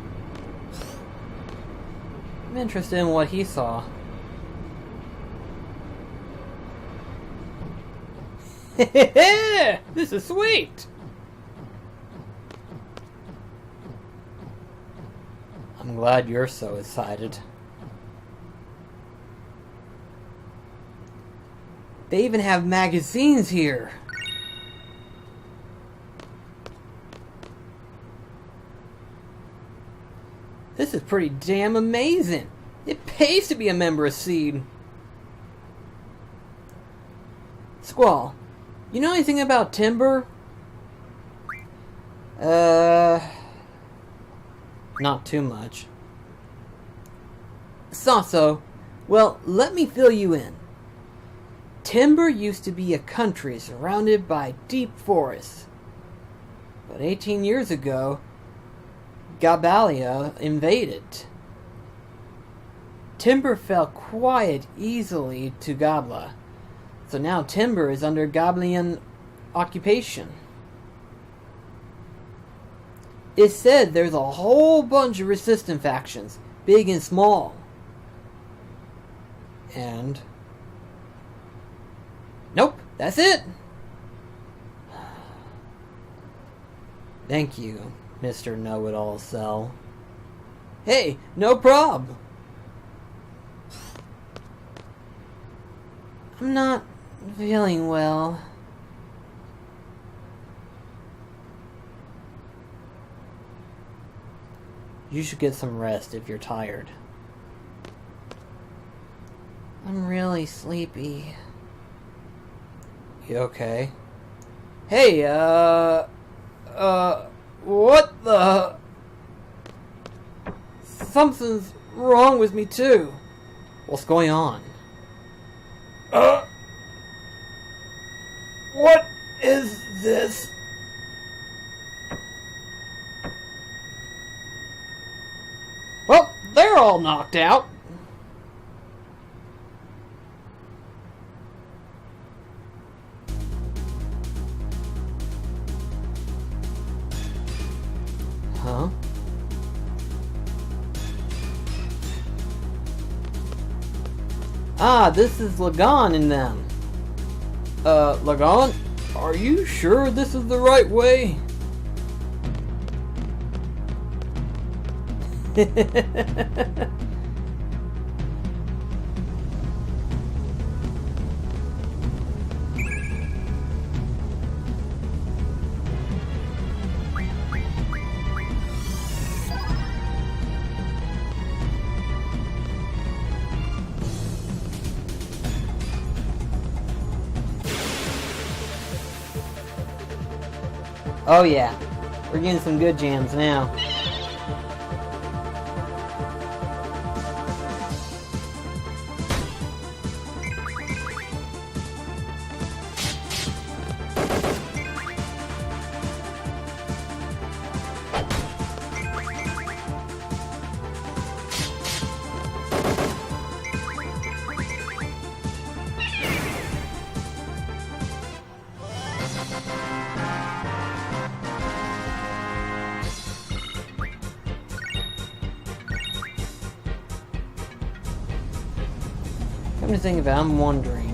[SPEAKER 1] I'm interested in what he saw. This is sweet! I'm glad you're so excited. They even have magazines here. This is pretty damn amazing. It pays to be a member of Seed. Squall, you know anything about Timber? Not too much. So, well, let me fill you in. Timber used to be a country surrounded by deep forests. But 18 years ago, Gabalia invaded. Timber fell quite easily to Gabla, so now Timber is under Gablian occupation. It's said there's a whole bunch of resistant factions, big and small. And... nope, that's it! Thank you, Mr. Know-It-All Cell. Hey, no prob! I'm not feeling well. You should get some rest if you're tired. I'm really sleepy. You okay? Hey, what the... Something's wrong with me too. What's going on? What is this? Well, they're all knocked out. Huh? Ah, this is Lagan and them. Lagan? Are you sure this is the right way? Oh yeah, we're getting some good jams now. Come to think of it, I'm wondering.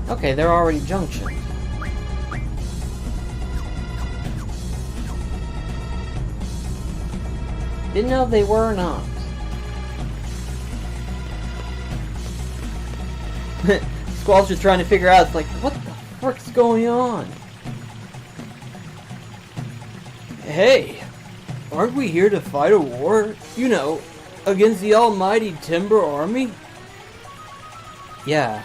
[SPEAKER 1] Okay, they're already junctioned. Didn't know if they were or not. Squall's just trying to figure out, it's like, what the frick's going on? Hey, aren't we here to fight a war? You know, against the almighty Timber Army? Yeah,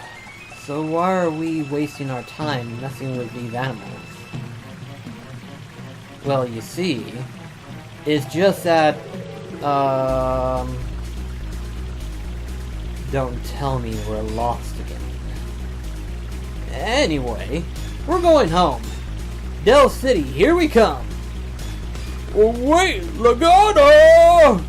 [SPEAKER 1] so why are we wasting our time messing with these animals? Well, you see, it's just that, don't tell me we're lost again. Anyway, we're going home. Del City, here we come. Oh, wait, Lagana!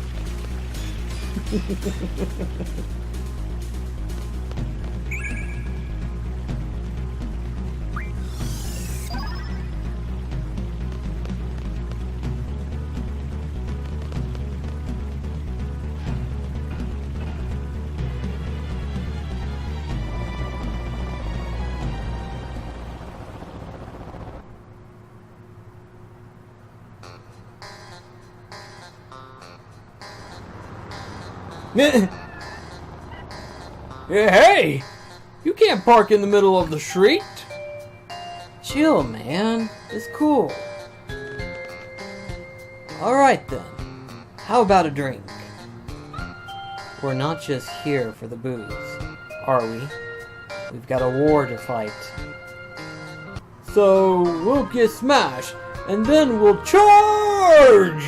[SPEAKER 1] Hey! You can't park in the middle of the street! Chill, man. It's cool. Alright then. How about a drink? We're not just here for the booze, are we? We've got a war to fight. So, we'll get smashed, and then we'll charge!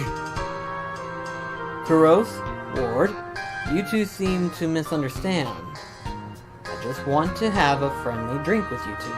[SPEAKER 1] Kuros, Ward, you two seem to misunderstand. I just want to have a friendly drink with you two.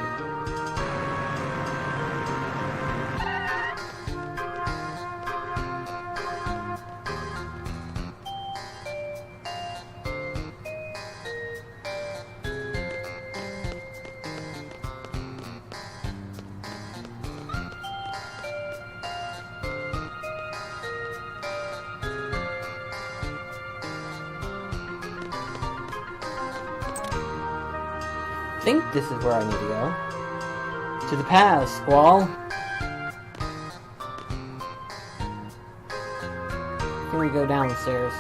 [SPEAKER 1] I think this is where I need to go. To the path, Squall. Can we go downstairs?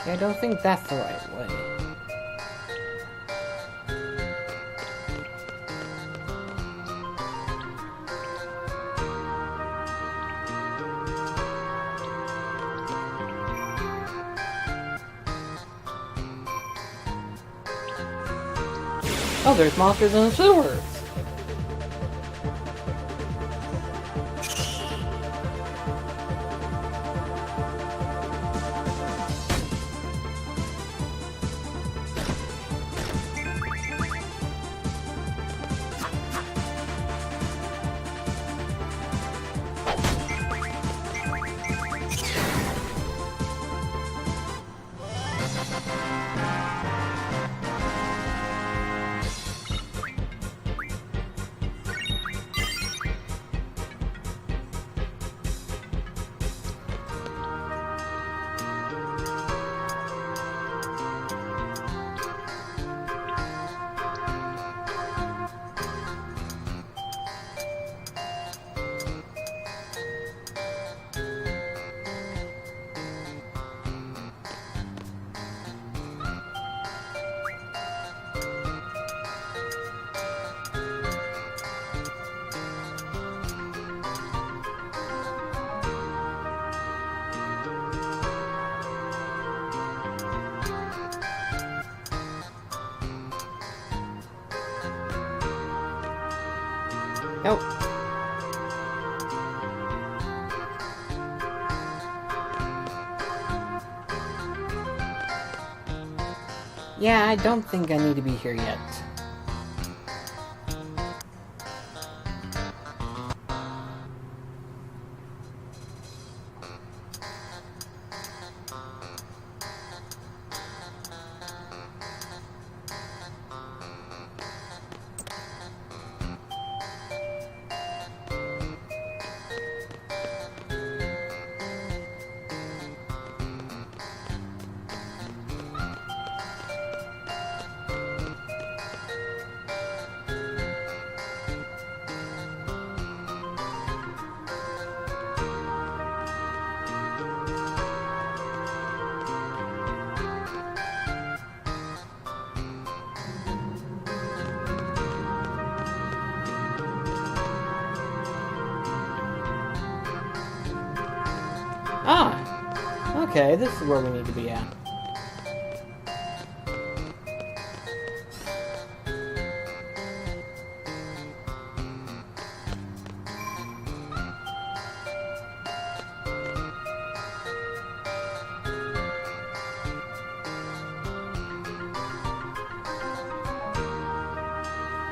[SPEAKER 1] I don't think that's the right way. Oh, there's monsters in the sewers! Nope. Yeah, I don't think I need to be here yet. Ah! Okay, this is where we need to be at.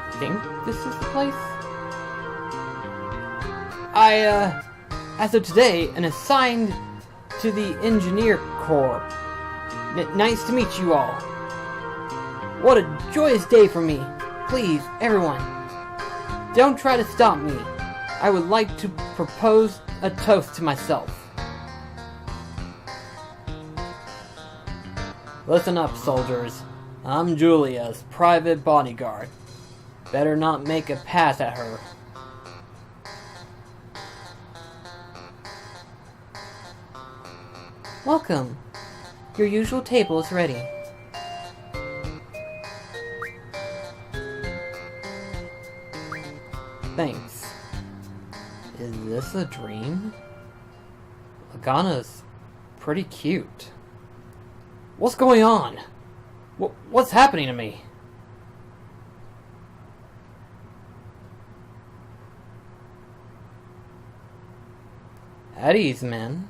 [SPEAKER 1] I think this is the place? As of today, an assigned to the Engineer Corps. Nice to meet you all. What a joyous day for me. Please, everyone, don't try to stop me. I would like to propose a toast to myself. Listen up, soldiers. I'm Julia's private bodyguard. better not make a pass at her. Welcome. Your usual table is ready. Thanks. Is this a dream? Lagana's pretty cute. What's going on? What's happening to me? At ease, men.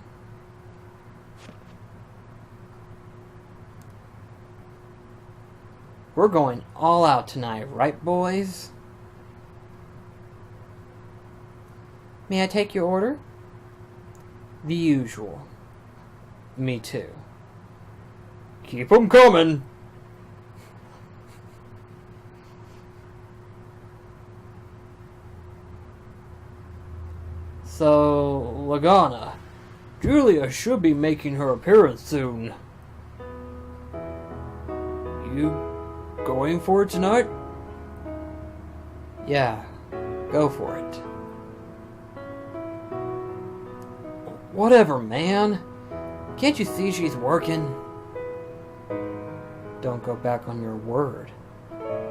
[SPEAKER 1] We're going all out tonight, right, boys? May I take your order? The usual. Me too. Keep 'em coming! So, Lagana, Julia should be making her appearance soon. You going for it tonight? Yeah, go for it. Whatever, man. Can't you see she's working? Don't go back on your word.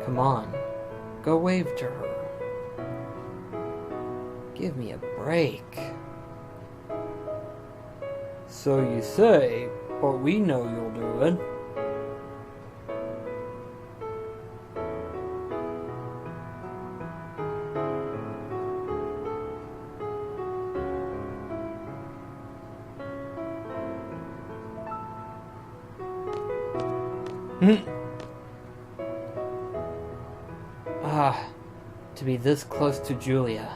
[SPEAKER 1] Come on, go wave to her. Give me a break. So you say, but we know you'll do it. To be this close to Julia.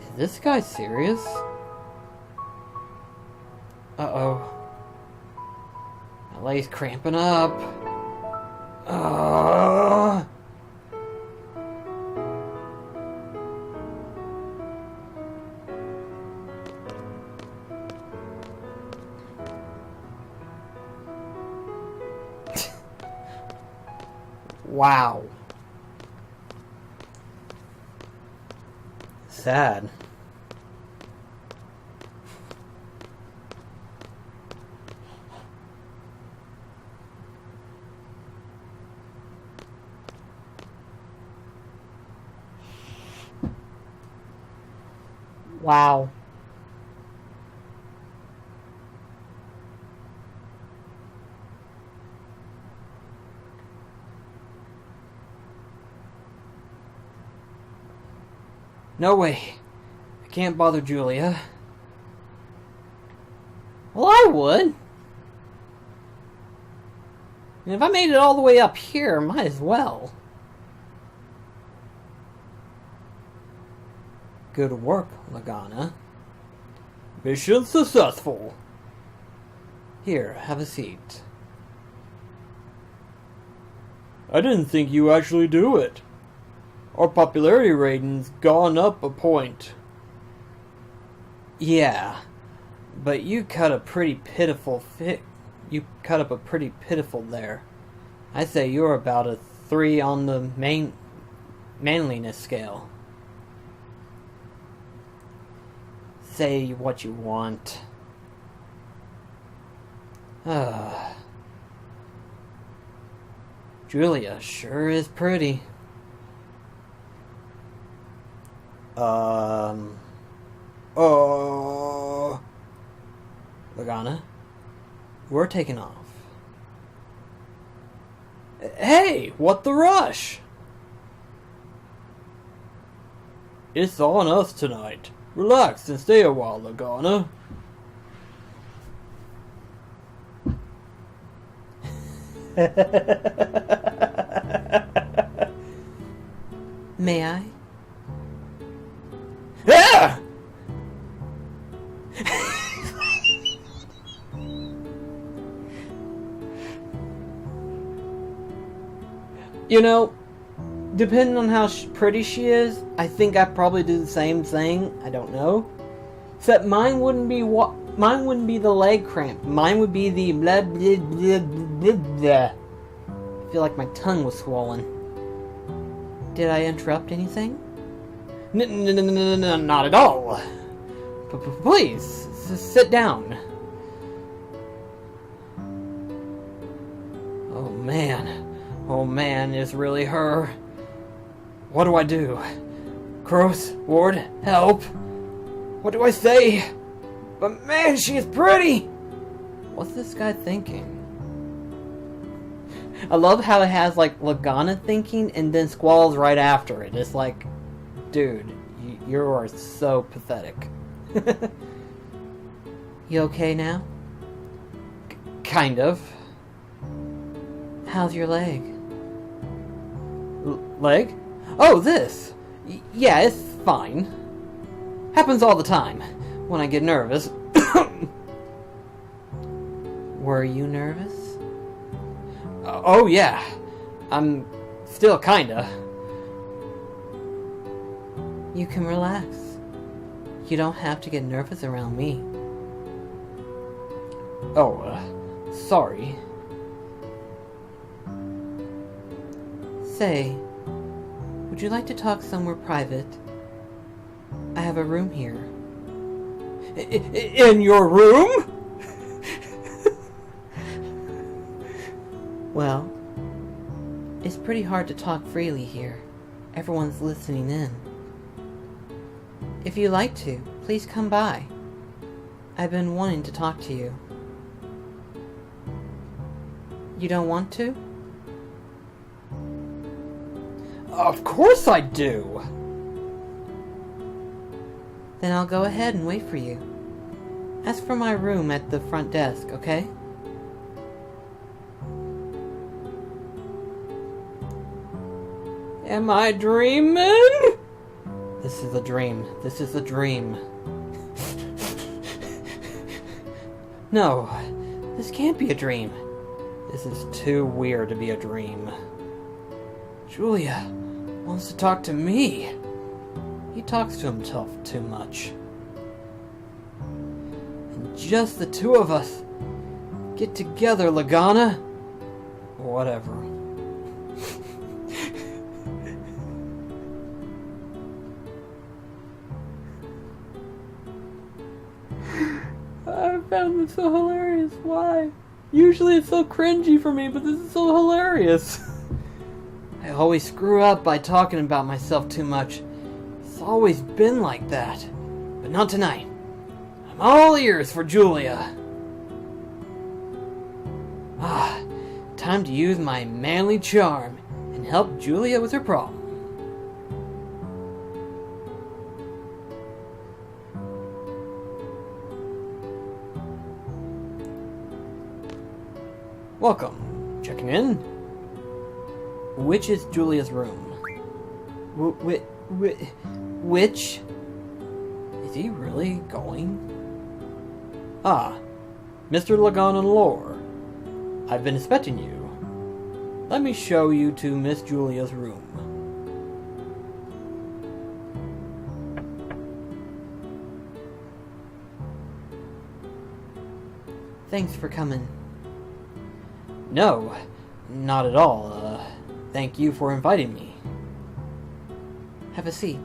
[SPEAKER 1] Is this guy serious? Uh-oh. My leg's cramping up. Wow. Sad. Wow. No way. I can't bother Julia. Well, I would. And if I made it all the way up here, might as well. Good work, Lagana. Mission successful. Here, have a seat. I didn't think you actually do it. Our popularity rating's gone up a point. Yeah, but you cut a pretty pitiful You cut up a pretty pitiful there. I'd say you're about a 3 on the manliness scale. Say what you want. Julia sure is pretty. Lagana, we're taking off. Hey, what the rush? It's on us tonight. Relax and stay a while, Lagana. May I? Ah! You know, depending on how pretty she is, I think I'd probably do the same thing. I don't know. Except mine wouldn't be the leg cramp. Mine would be the blah blah blah blah blah. I feel like my tongue was swollen. Did I interrupt anything? Not at all. Please, sit down. Oh man, it's really her. What do I do? Gross, Ward, help. What do I say? But man, she is pretty! What's this guy thinking? I love how it has like Lagana thinking and then Squall's right after it. It's like, dude, you are so pathetic. You okay now? Kind of. How's your leg? Leg? Oh, this! Yeah, it's fine. Happens all the time when I get nervous. Were you nervous? Oh yeah. I'm still kinda. You can relax. You don't have to get nervous around me. Oh, sorry. Say, would you like to talk somewhere private? I have a room here. In your room? Well, it's pretty hard to talk freely here. Everyone's listening in. If you'd like to, please come by. I've been wanting to talk to you. You don't want to? Of course I do! Then I'll go ahead and wait for you. Ask for my room at the front desk, okay? Am I dreaming? This is a dream. This is a dream. No, this can't be a dream. This is too weird to be a dream. Julia wants to talk to me. He talks to himself too much. And just the two of us. Get together, Lagana. Whatever. I found this so hilarious. Why? Usually it's so cringy for me, but this is so hilarious. I always screw up by talking about myself too much. It's always been like that. But not tonight. I'm all ears for Julia. Time to use my manly charm and help Julia with her problem. Welcome. Checking in. Which is Julia's room? Which? Is he really going? Ah, Mr. Lagana Lore. I've been expecting you. Let me show you to Miss Julia's room. Thanks for coming. No, not at all. Thank you for inviting me. Have a seat.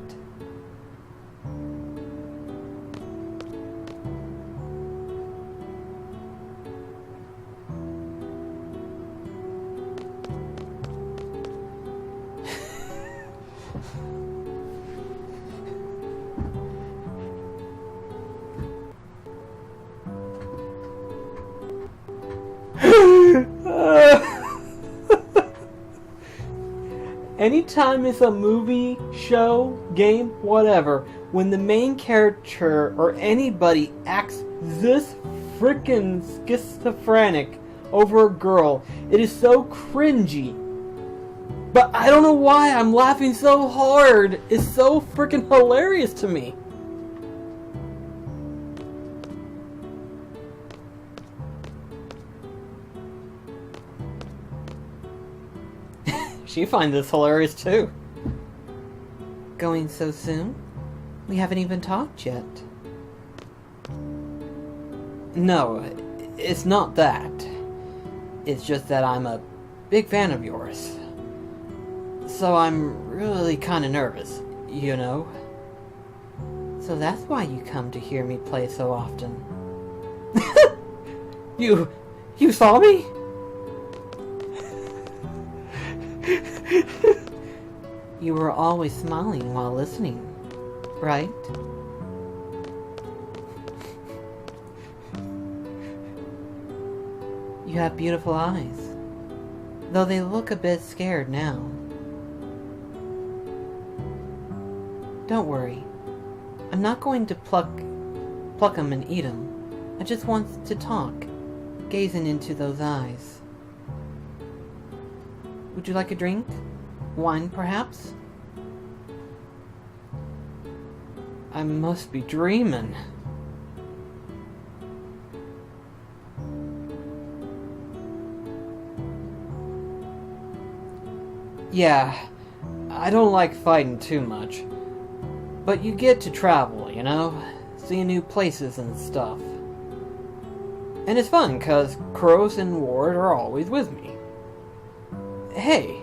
[SPEAKER 1] Anytime it's a movie, show, game, whatever, when the main character or anybody acts this freaking schizophrenic over a girl, it is so cringy. But I don't know why I'm laughing so hard. It's so freaking hilarious to me. She finds this hilarious too. Going so soon? We haven't even talked yet. No, it's not that. It's just that I'm a big fan of yours. So I'm really kind of nervous, you know?
[SPEAKER 2] So that's why you come to hear me play so often.
[SPEAKER 1] You saw me?
[SPEAKER 2] You were always smiling while listening, right? You have beautiful eyes, though they look a bit scared now. Don't worry, I'm not going to pluck 'em and eat 'em. I just want to talk, gazing into those eyes. Would you like a drink? Wine, perhaps?
[SPEAKER 1] I must be dreaming. Yeah, I don't like fighting too much. But you get to travel, you know? See new places and stuff. And it's fun, cause Crows and Ward are always with me. Hey,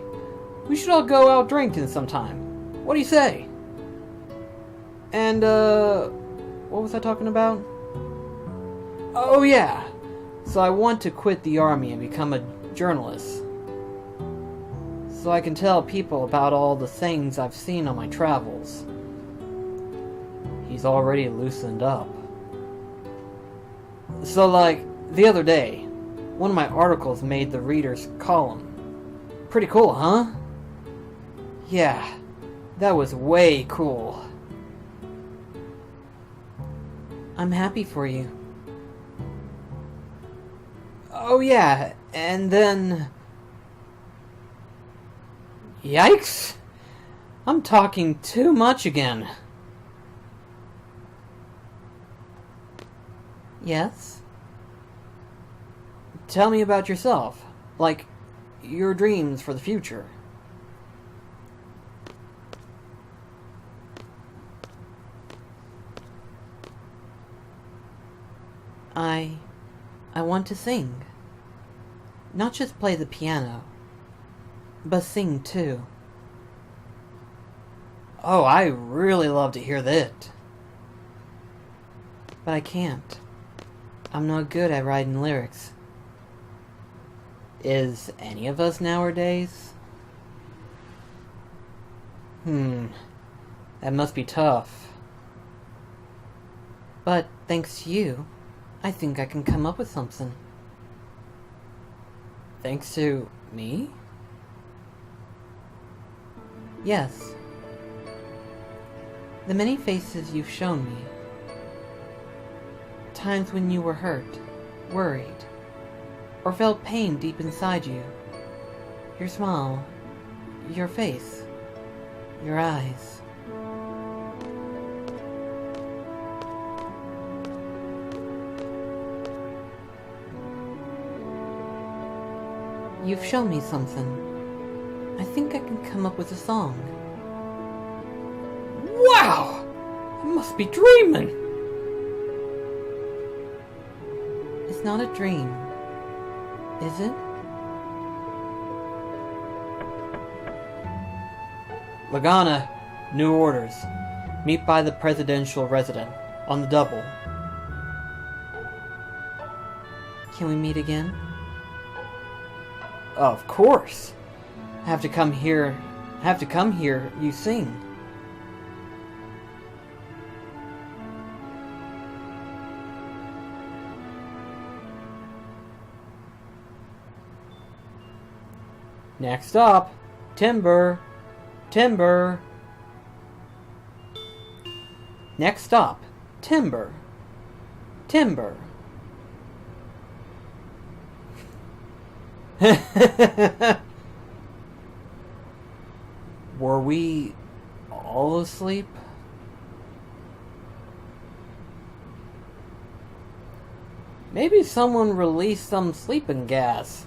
[SPEAKER 1] we should all go out drinking sometime. What do you say? And, what was I talking about? Oh yeah, so I want to quit the army and become a journalist. So I can tell people about all the things I've seen on my travels. He's already loosened up. So like, the other day, one of my articles made the reader's column. Pretty cool, huh? Yeah, that was way cool.
[SPEAKER 2] I'm happy for you.
[SPEAKER 1] Oh yeah, and then... Yikes! I'm talking too much again.
[SPEAKER 2] Yes?
[SPEAKER 1] Tell me about yourself. Like, your dreams for the future.
[SPEAKER 2] I want to sing. Not just play the piano, but sing too.
[SPEAKER 1] Oh, I really love to hear that.
[SPEAKER 2] But I can't. I'm not good at writing lyrics.
[SPEAKER 1] Is any of us nowadays? That must be tough.
[SPEAKER 2] But thanks to you, I think I can come up with something.
[SPEAKER 1] Thanks to me?
[SPEAKER 2] Yes. The many faces you've shown me. Times when you were hurt, worried, or felt pain deep inside you. Your smile, your face, your eyes. You've shown me something. I think I can come up with a song.
[SPEAKER 1] Wow! I must be dreaming!
[SPEAKER 2] It's not a dream, is it?
[SPEAKER 1] Lagana, new orders. Meet by the presidential resident. On the double.
[SPEAKER 2] Can we meet again?
[SPEAKER 1] Of course. Have to come here, you sing. Next up, timber. Timber. Next stop, timber. Timber. Were we all asleep? Maybe someone released some sleeping gas.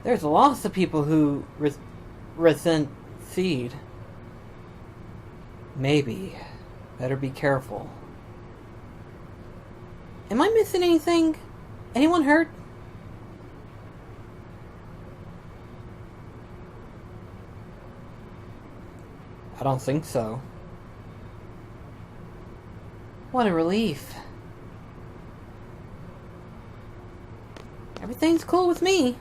[SPEAKER 1] There's lots of people who resent seed. Maybe. Better be careful.
[SPEAKER 2] Am I missing anything? Anyone hurt?
[SPEAKER 1] I don't think so.
[SPEAKER 2] What a relief. Everything's cool with me.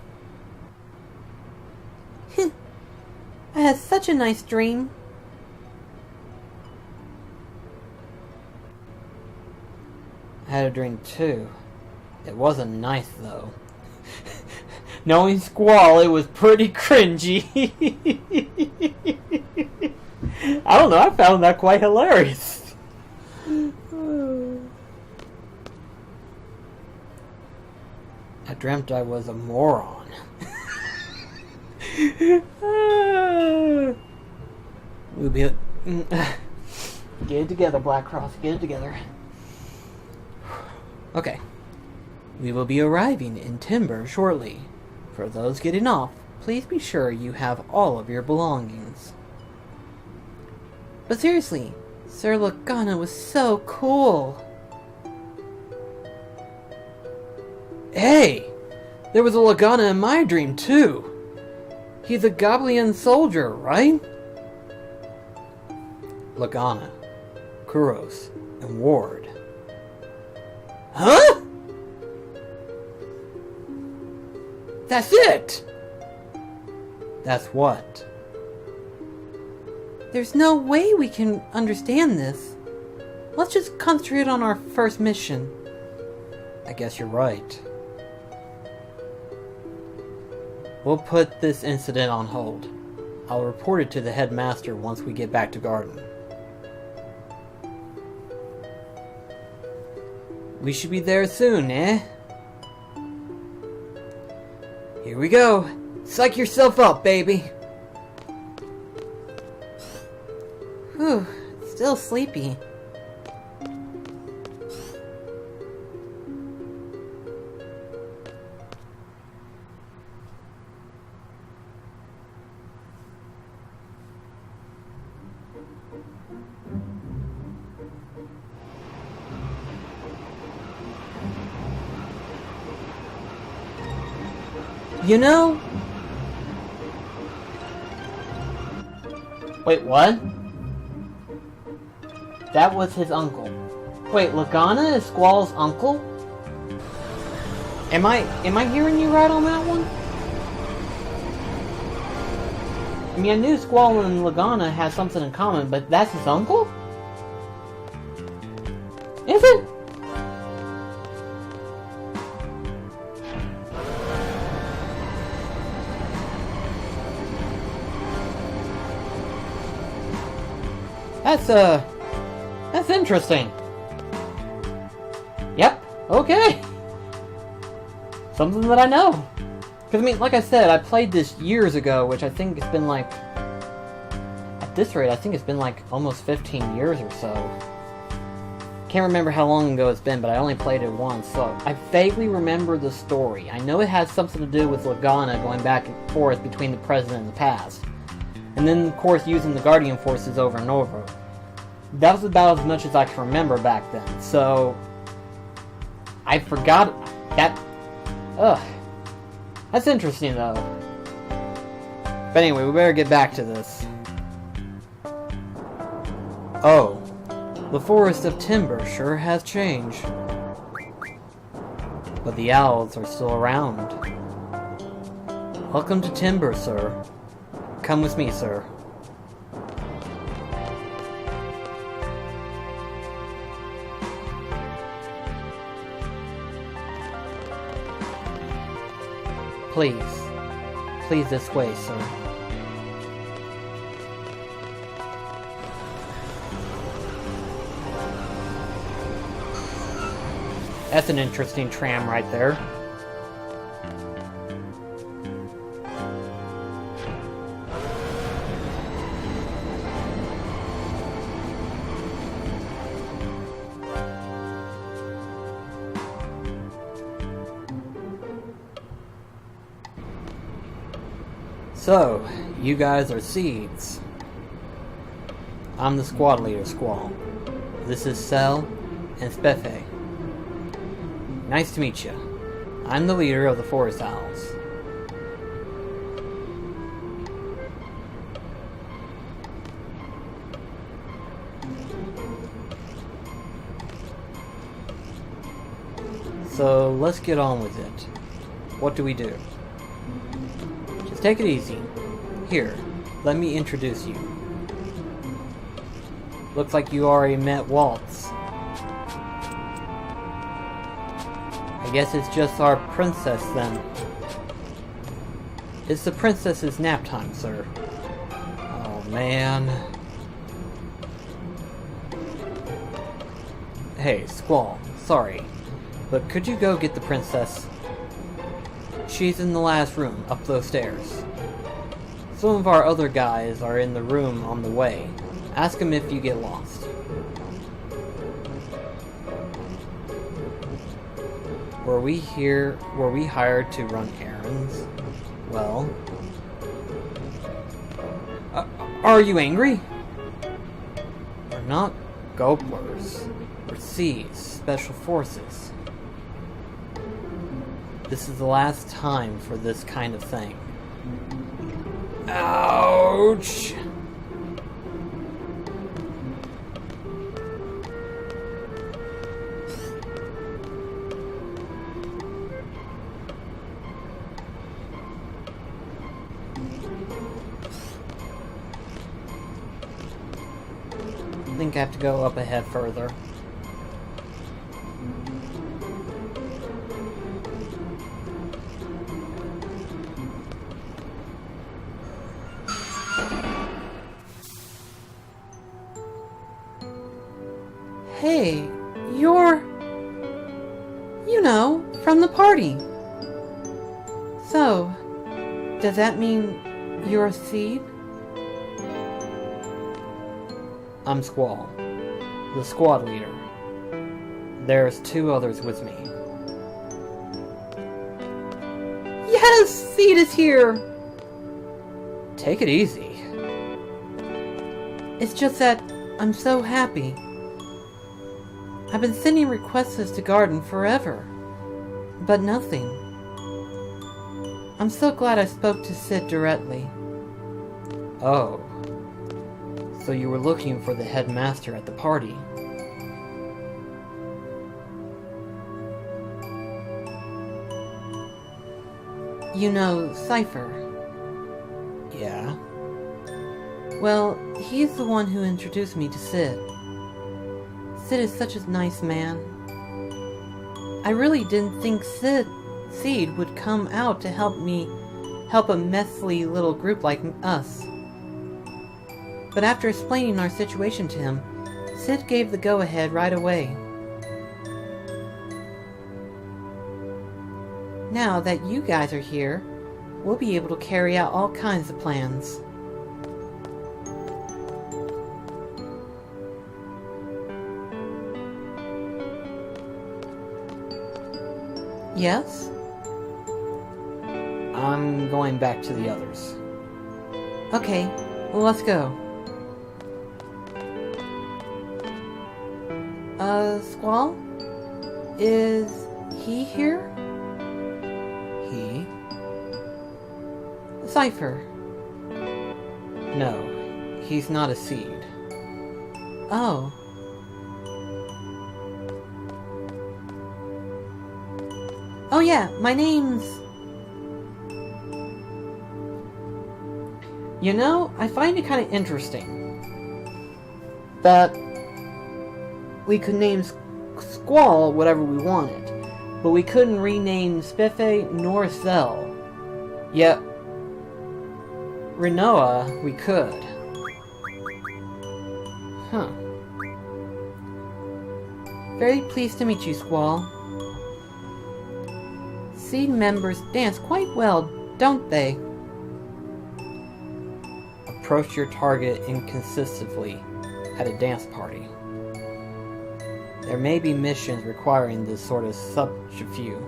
[SPEAKER 2] I had such a nice dream.
[SPEAKER 1] I had a dream too. It wasn't nice though. Knowing Squall, it was pretty cringy. I don't know, I found that quite hilarious. I dreamt I was a moron. We'll be... Get it together, BlackCross. Get it together. Okay. We will be arriving in Timber shortly. For those getting off, please be sure you have all of your belongings.
[SPEAKER 2] But seriously, Sir Lagana was so cool.
[SPEAKER 1] Hey! There was a Lagana in my dream, too! He's a Goblin soldier, right? Lagana, Kuros, and Ward. Huh?! That's it! That's what?
[SPEAKER 2] There's no way we can understand this. Let's just concentrate on our first mission.
[SPEAKER 1] I guess you're right. We'll put this incident on hold. I'll report it to the headmaster once we get back to Garden. We should be there soon, eh? Here we go. Psych yourself up, baby.
[SPEAKER 2] Whew, still sleepy.
[SPEAKER 1] You know... Wait, what? That was his uncle. Wait, Lagana is Squall's uncle? Am I hearing you right on that one? I mean, I knew Squall and Lagana had something in common, but that's his uncle? Is it? That's interesting. Yep, okay. Something that I know. Because, I mean, like I said, I played this years ago, which I think it's been like... At this rate, I think it's been like almost 15 years or so. Can't remember how long ago it's been, but I only played it once, so I vaguely remember the story. I know it has something to do with Lagana going back and forth between the present and the past. And then, of course, using the Guardian forces over and over. That was about as much as I can remember back then, so... I forgot that... Ugh. That's interesting, though. But anyway, we better get back to this. Oh. The Forest of Timber sure has changed. But the owls are still around. Welcome to Timber, sir. Come with me, sir. Please. Please this way, sir. That's an interesting tram right there. So, you guys are seeds. I'm the squad leader, Squall. This is Cell and Spefe. Nice to meet you. I'm the leader of the Forest Owls. So let's get on with it. What do we do? Just take it easy. Here, let me introduce you. Looks like you already met Waltz. I guess it's just our princess then. It's the princess's nap time, sir. Oh man. Hey, Squall, sorry, but could you go get the princess? She's in the last room, up those stairs. Some of our other guys are in the room on the way. Ask them if you get lost. Were we hired to run errands? Well... are you angry? We're not Gobblers. We're C's, Special Forces. This is the last time for this kind of thing. Ouch! I think I have to go up ahead further.
[SPEAKER 2] Hey, you're... you know, from the party. So, does that mean you're a seed?
[SPEAKER 1] I'm Squall, the squad leader. There's 2 others with me.
[SPEAKER 2] Yes! Seed is here!
[SPEAKER 1] Take it easy.
[SPEAKER 2] It's just that I'm so happy. I've been sending requests to Garden forever, but nothing. I'm so glad I spoke to Sid directly.
[SPEAKER 1] Oh. So you were looking for the headmaster at the party.
[SPEAKER 2] You know Cypher?
[SPEAKER 1] Yeah?
[SPEAKER 2] Well, he's the one who introduced me to Sid. Sid is such a nice man. I really didn't think Seed would come out to help a messy little group like us. But after explaining our situation to him, Sid gave the go-ahead right away. Now that you guys are here, we'll be able to carry out all kinds of plans. Yes?
[SPEAKER 1] I'm going back to the others.
[SPEAKER 2] Okay, well, let's go. Squall? Is he here?
[SPEAKER 1] He?
[SPEAKER 2] Cypher.
[SPEAKER 1] No, he's not a seed.
[SPEAKER 2] Oh. Oh yeah, my name's...
[SPEAKER 1] You know, I find it kind of interesting that we could name Squall whatever we wanted, but we couldn't rename Spiffe nor Zell. Yet, Renoa we could. Huh.
[SPEAKER 2] Very pleased to meet you, Squall. Seed members dance quite well, don't they?
[SPEAKER 1] Approach your target inconsistently at a dance party. There may be missions requiring this sort of subterfuge.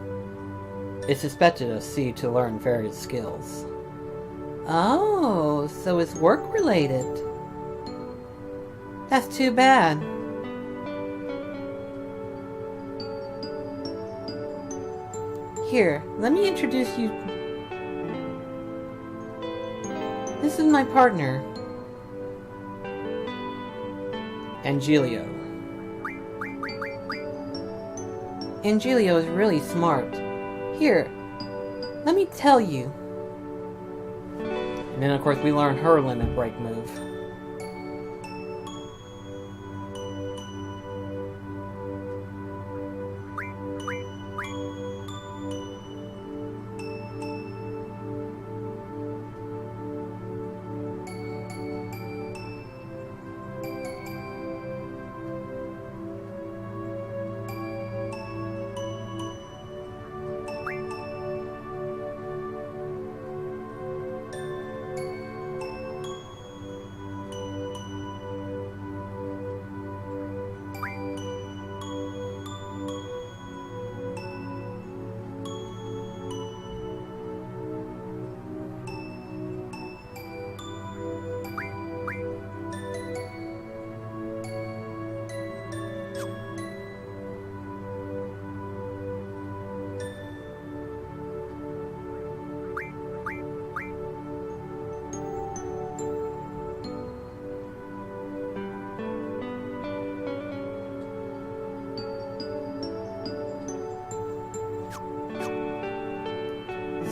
[SPEAKER 1] It's expected of C to learn various skills.
[SPEAKER 2] Oh, so it's work-related. That's too bad. Here, let me introduce you. This is my partner.
[SPEAKER 1] Angelio.
[SPEAKER 2] Angelio is really smart. Here, let me tell you.
[SPEAKER 1] And then, of course, we learn her limit break move.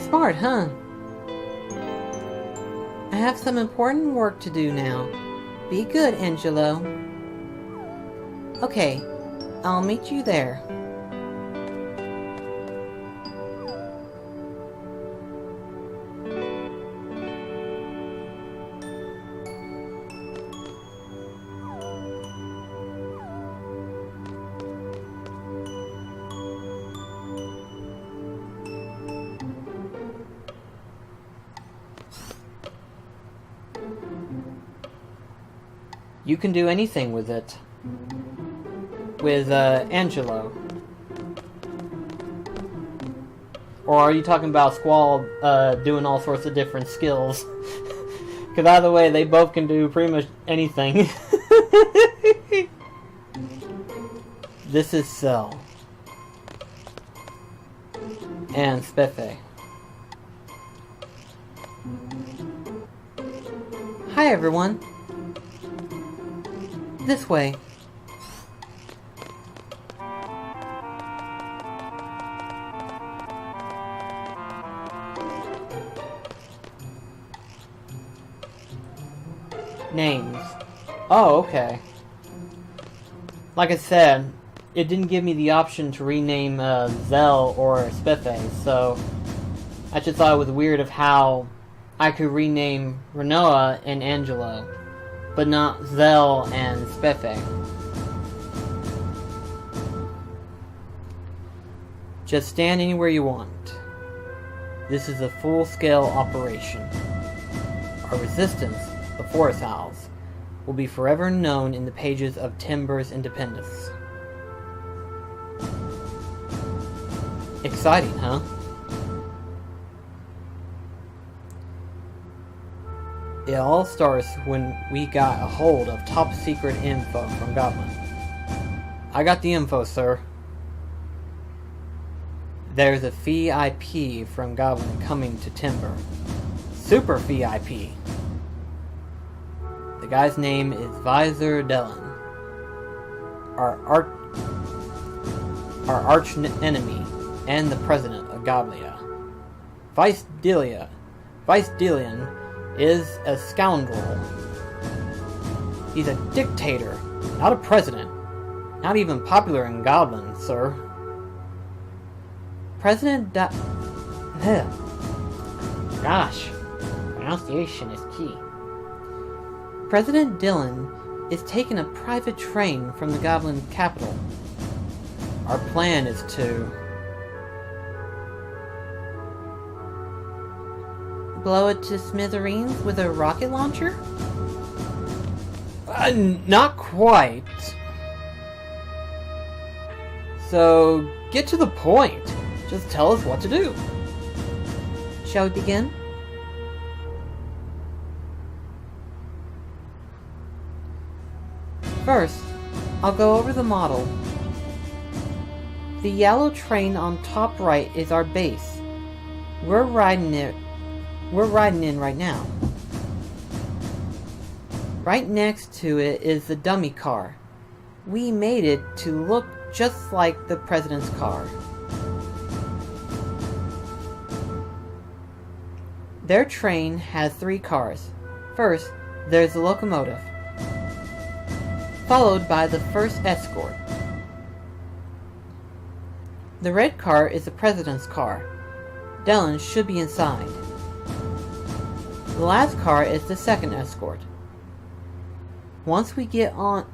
[SPEAKER 2] Smart, huh? I have some important work to do now. Be good, Angelo. Okay, I'll meet you there.
[SPEAKER 1] You can do anything with it. With, Angelo. Or are you talking about Squall, doing all sorts of different skills? Because either way, they both can do pretty much anything. This is Cell. And Spefe.
[SPEAKER 2] Hi, everyone. This way.
[SPEAKER 1] Names. Oh, okay. Like I said, it didn't give me the option to rename Zell or Spefe, so I just thought it was weird of how I could rename Renoa and Angelo, but not Zell and Spefe. Just stand anywhere you want. This is a full-scale operation. Our resistance, the Forest Owls, will be forever known in the pages of Timber's independence. Exciting, huh? It all starts when we got a hold of top-secret info from Goblin. I got the info, sir. There's a VIP from Goblin coming to Timber. Super VIP. The guy's name is Visor Dellin. Our arch enemy and the president of Goblia. Vice Delian is a scoundrel. He's a dictator, not a president. Not even popular in Goblin, sir. Gosh, pronunciation is key.
[SPEAKER 2] President Dillon is taking a private train from the Goblin capital.
[SPEAKER 1] Our plan is to
[SPEAKER 2] blow it to smithereens with a rocket launcher?
[SPEAKER 1] Not quite. So, get to the point. Just tell us what to do.
[SPEAKER 2] Shall we begin? First, I'll go over the model. The yellow train on top right is our base. We're riding in right now. Right next to it is the dummy car. We made it to look just like the president's car. Their train has 3 cars. First, there's the locomotive, followed by the first escort. The red car is the president's car. Dylan should be inside. The last car is the second escort. Once we get on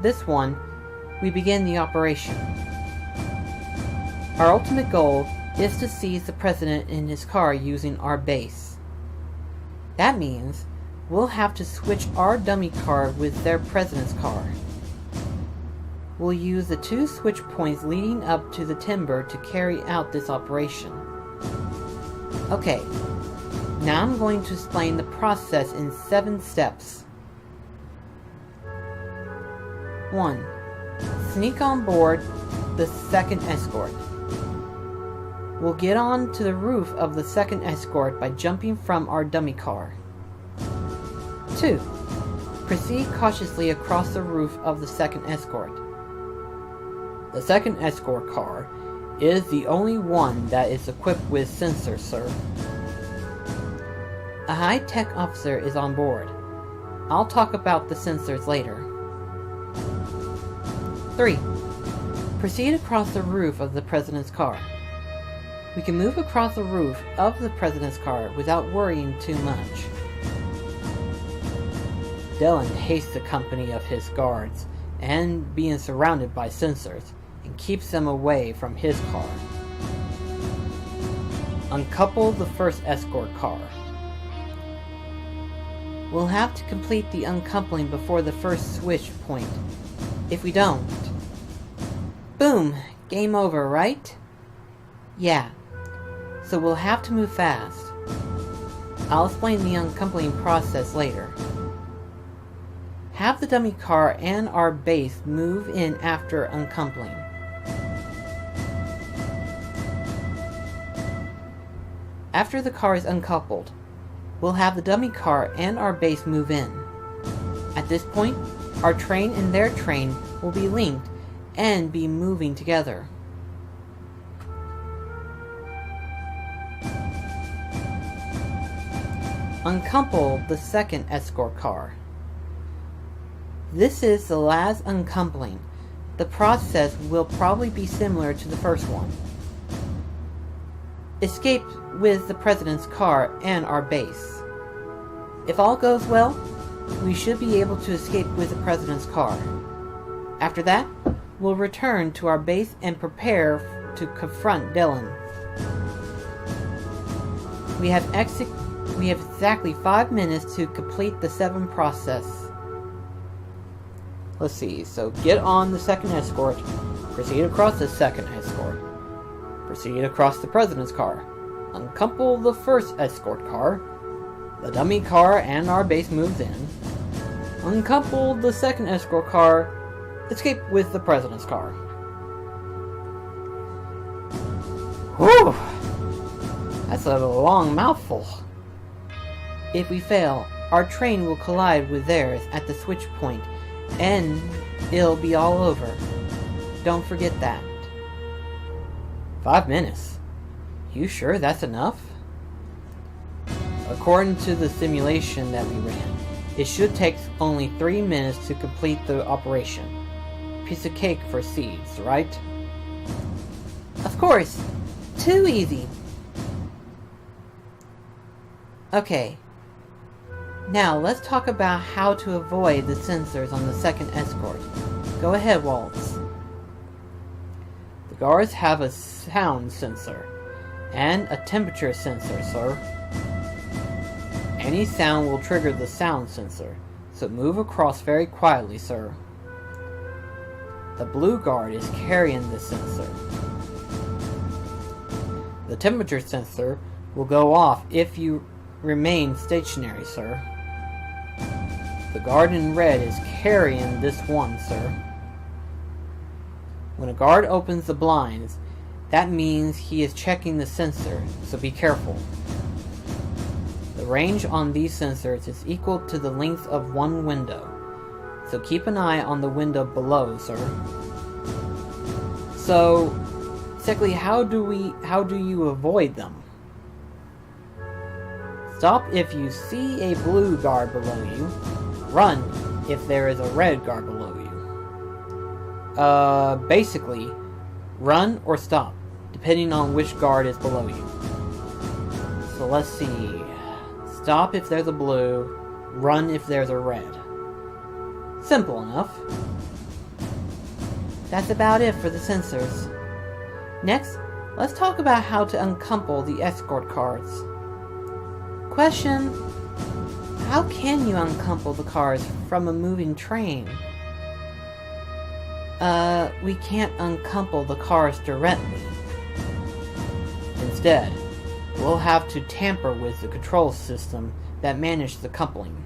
[SPEAKER 2] this one, we begin the operation. Our ultimate goal is to seize the president in his car using our base. That means we'll have to switch our dummy car with their president's car. We'll use the 2 switch points leading up to the timber to carry out this operation. Okay, now I'm going to explain the process in 7 steps. 1. Sneak on board the second escort. We'll get on to the roof of the second escort by jumping from our dummy car. 2. Proceed cautiously across the roof of the second escort. The second escort car is the only one that is equipped with sensors, sir. A high-tech officer is on board. I'll talk about the sensors later. 3. Proceed across the roof of the president's car. We can move across the roof of the president's car without worrying too much. Dylan hates the company of his guards and being surrounded by sensors, and keeps them away from his car. Uncouple the first escort car. We'll have to complete the uncoupling before the first switch point. If we don't, boom! Game over, right? Yeah. So we'll have to move fast. I'll explain the uncoupling process later. Have the dummy car and our base move in after uncoupling. After the car is uncoupled, we'll have the dummy car and our base move in. At this point, our train and their train will be linked and be moving together. Uncouple the second escort car. This is the last uncoupling. The process will probably be similar to the first one. Escape with the president's car and our base. If all goes well, we should be able to escape with the president's car. After that, we'll return to our base and prepare to confront Dylan. We have exactly 5 minutes to complete the 7 process. Let's see, so get on the second escort, proceed across the second escort, proceed across the president's car, uncouple the first escort car, the dummy car and our base moves in, uncouple the second escort car, escape with the president's car. Whew! That's a long mouthful. If we fail, our train will collide with theirs at the switch point, and it'll be all over. Don't forget that. 5 minutes? You sure that's enough? According to the simulation that we ran, it should take only 3 minutes to complete the operation. Piece of cake for seeds, right? Of course! Too easy! Okay. Now, let's talk about how to avoid the sensors on the second escort. Go ahead, Waltz. The guards have a sound sensor and a temperature sensor, sir. Any sound will trigger the sound sensor, so move across very quietly, sir. The blue guard is carrying the sensor. The temperature sensor will go off if you remain stationary, sir. The guard in red is carrying this one, sir. When a guard opens the blinds, that means he is checking the sensor, so be careful. The range on these sensors is equal to the length of one window, so keep an eye on the window below, sir.
[SPEAKER 1] So, exactly how do you avoid them? Stop if you see a blue guard below you. Run if there is a red guard below you. Basically, run or stop, depending on which guard is below you. So let's see. Stop if there's a blue, run if there's a red. Simple enough.
[SPEAKER 2] That's about it for the sensors. Next, let's talk about how to uncouple the escort cars. Question: how can you uncouple the cars from a moving train? We can't uncouple the cars directly.
[SPEAKER 1] Instead, we'll have to tamper with the control system that manages the coupling.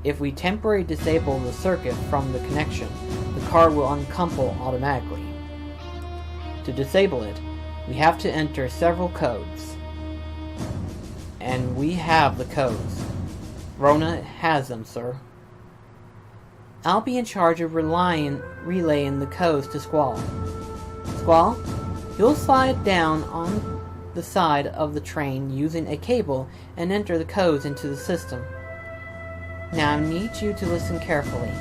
[SPEAKER 1] If we temporarily disable the circuit from the connection, the car will uncouple automatically. To disable it, we have to enter several codes. And we have the codes. Rona has them, sir.
[SPEAKER 2] I'll be in charge of relaying the codes to Squall. Squall, you'll slide down on the side of the train using a cable and enter the codes into the system. Now I need you to listen carefully.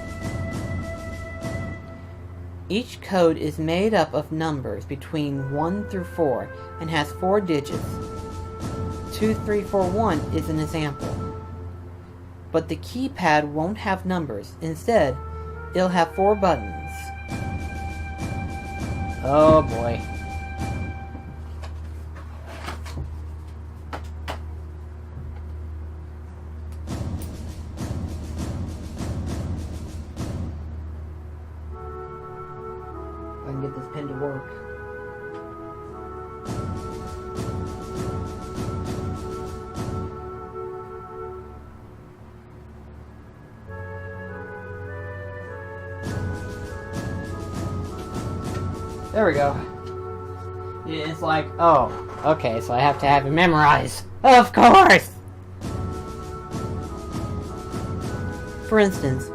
[SPEAKER 2] Each code is made up of numbers between 1 through 4 and has 4 digits. 2341 is an example. But the keypad won't have numbers. Instead, it'll have 4 buttons.
[SPEAKER 1] Oh boy. I can get this pen to work. There we go. It's like, oh, okay, so I have to have it memorized. Of course!
[SPEAKER 2] For instance,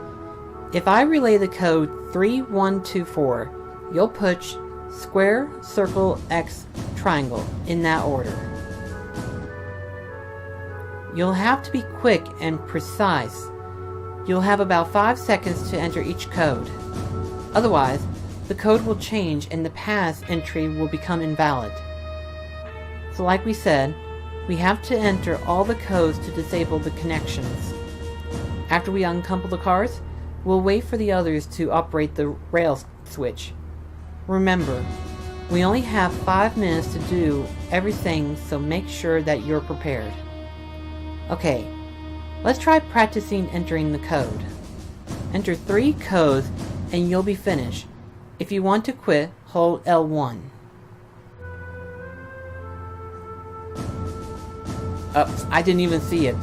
[SPEAKER 2] if I relay the code 3124, you'll push square, circle, X, triangle in that order. You'll have to be quick and precise. You'll have about 5 seconds to enter each code. Otherwise, the code will change and the pass entry will become invalid. So like we said, we have to enter all the codes to disable the connections. After we uncouple the cars, we'll wait for the others to operate the rail switch. Remember, we only have 5 minutes to do everything, so make sure that you're prepared. Okay, let's try practicing entering the code. Enter 3 codes and you'll be finished. If you want to quit, hold L1.
[SPEAKER 1] I didn't even see it.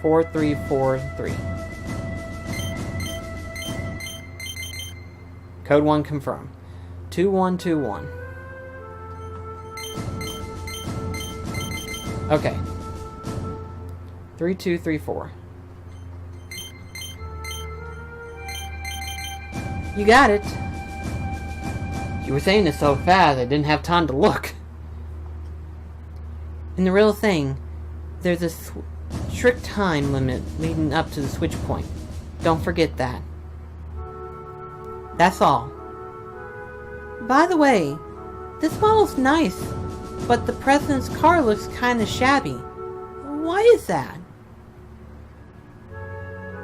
[SPEAKER 1] Four, 3, 4, 3. Code 1 confirm. 2121. Okay. 3234.
[SPEAKER 2] You got it.
[SPEAKER 1] You were saying it so fast I didn't have time to look.
[SPEAKER 2] In the real thing, there's a strict time limit leading up to the switch point. Don't forget that. That's all. By the way, this model's nice, but the president's car looks kinda shabby. Why is that?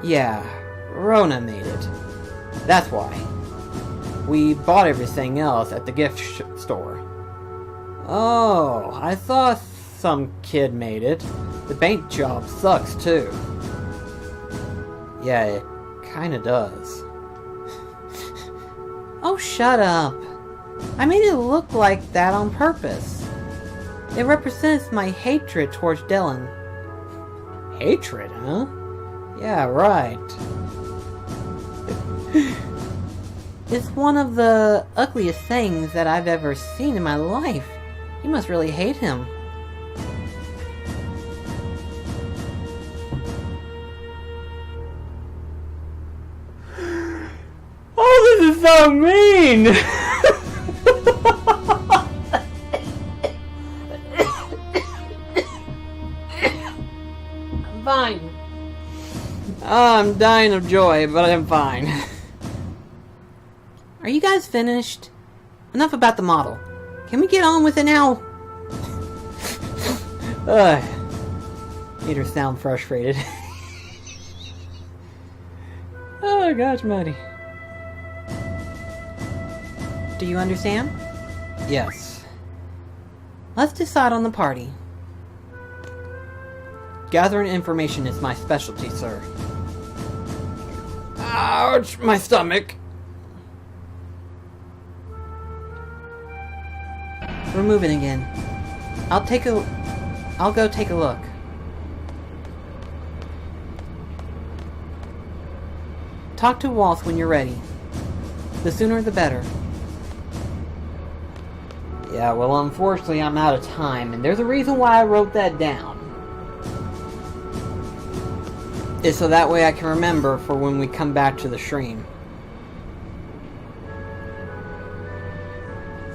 [SPEAKER 1] Yeah, Rona made it. That's why. We bought everything else at the gift store. Oh, I thought some kid made it. The paint job sucks too. Yeah, it kinda does.
[SPEAKER 2] Oh, shut up. I made it look like that on purpose. It represents my hatred towards Dylan.
[SPEAKER 1] Hatred, huh? Yeah, right.
[SPEAKER 2] It's one of the ugliest things that I've ever seen in my life. You must really hate him.
[SPEAKER 1] so mean! I'm fine. I'm dying of joy, but I'm fine.
[SPEAKER 2] Are you guys finished? Enough about the model. Can we get on with it now?
[SPEAKER 1] Made her sound frustrated. Oh gosh, Maddie.
[SPEAKER 2] Do you understand?
[SPEAKER 1] Yes.
[SPEAKER 2] Let's decide on the party.
[SPEAKER 1] Gathering information is my specialty, sir. Ouch, my stomach.
[SPEAKER 2] We're moving again. I'll go take a look. Talk to Waltz when you're ready. The sooner the better.
[SPEAKER 1] Yeah, well, unfortunately, I'm out of time, and there's a reason why I wrote that down. It's so that way I can remember for when we come back to the stream.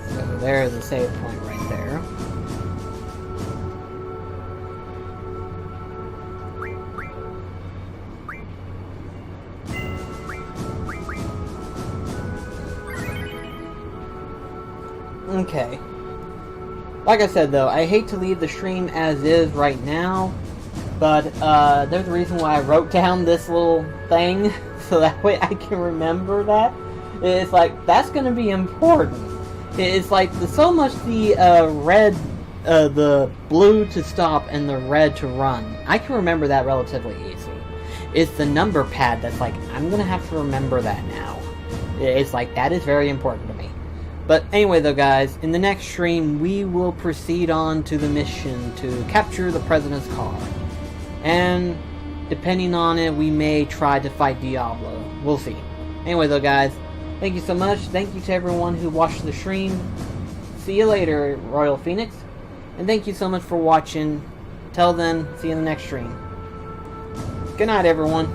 [SPEAKER 1] So there's a save point right there. Okay. Like I said though, I hate to leave the stream as is right now, but there's a reason why I wrote down this little thing, so that way I can remember that. It's like, that's gonna be important. It's like, so much the red, the blue to stop and the red to run. I can remember that relatively easy. It's the number pad that's like, I'm gonna have to remember that now. It's like, that is very important to me. But anyway though guys, in the next stream we will proceed on to the mission to capture the President's car. And depending on it, we may try to fight Diablo. We'll see. Anyway though guys, thank you so much. Thank you to everyone who watched the stream. See you later, Royal Phoenix. And thank you so much for watching. Till then, see you in the next stream. Good night everyone.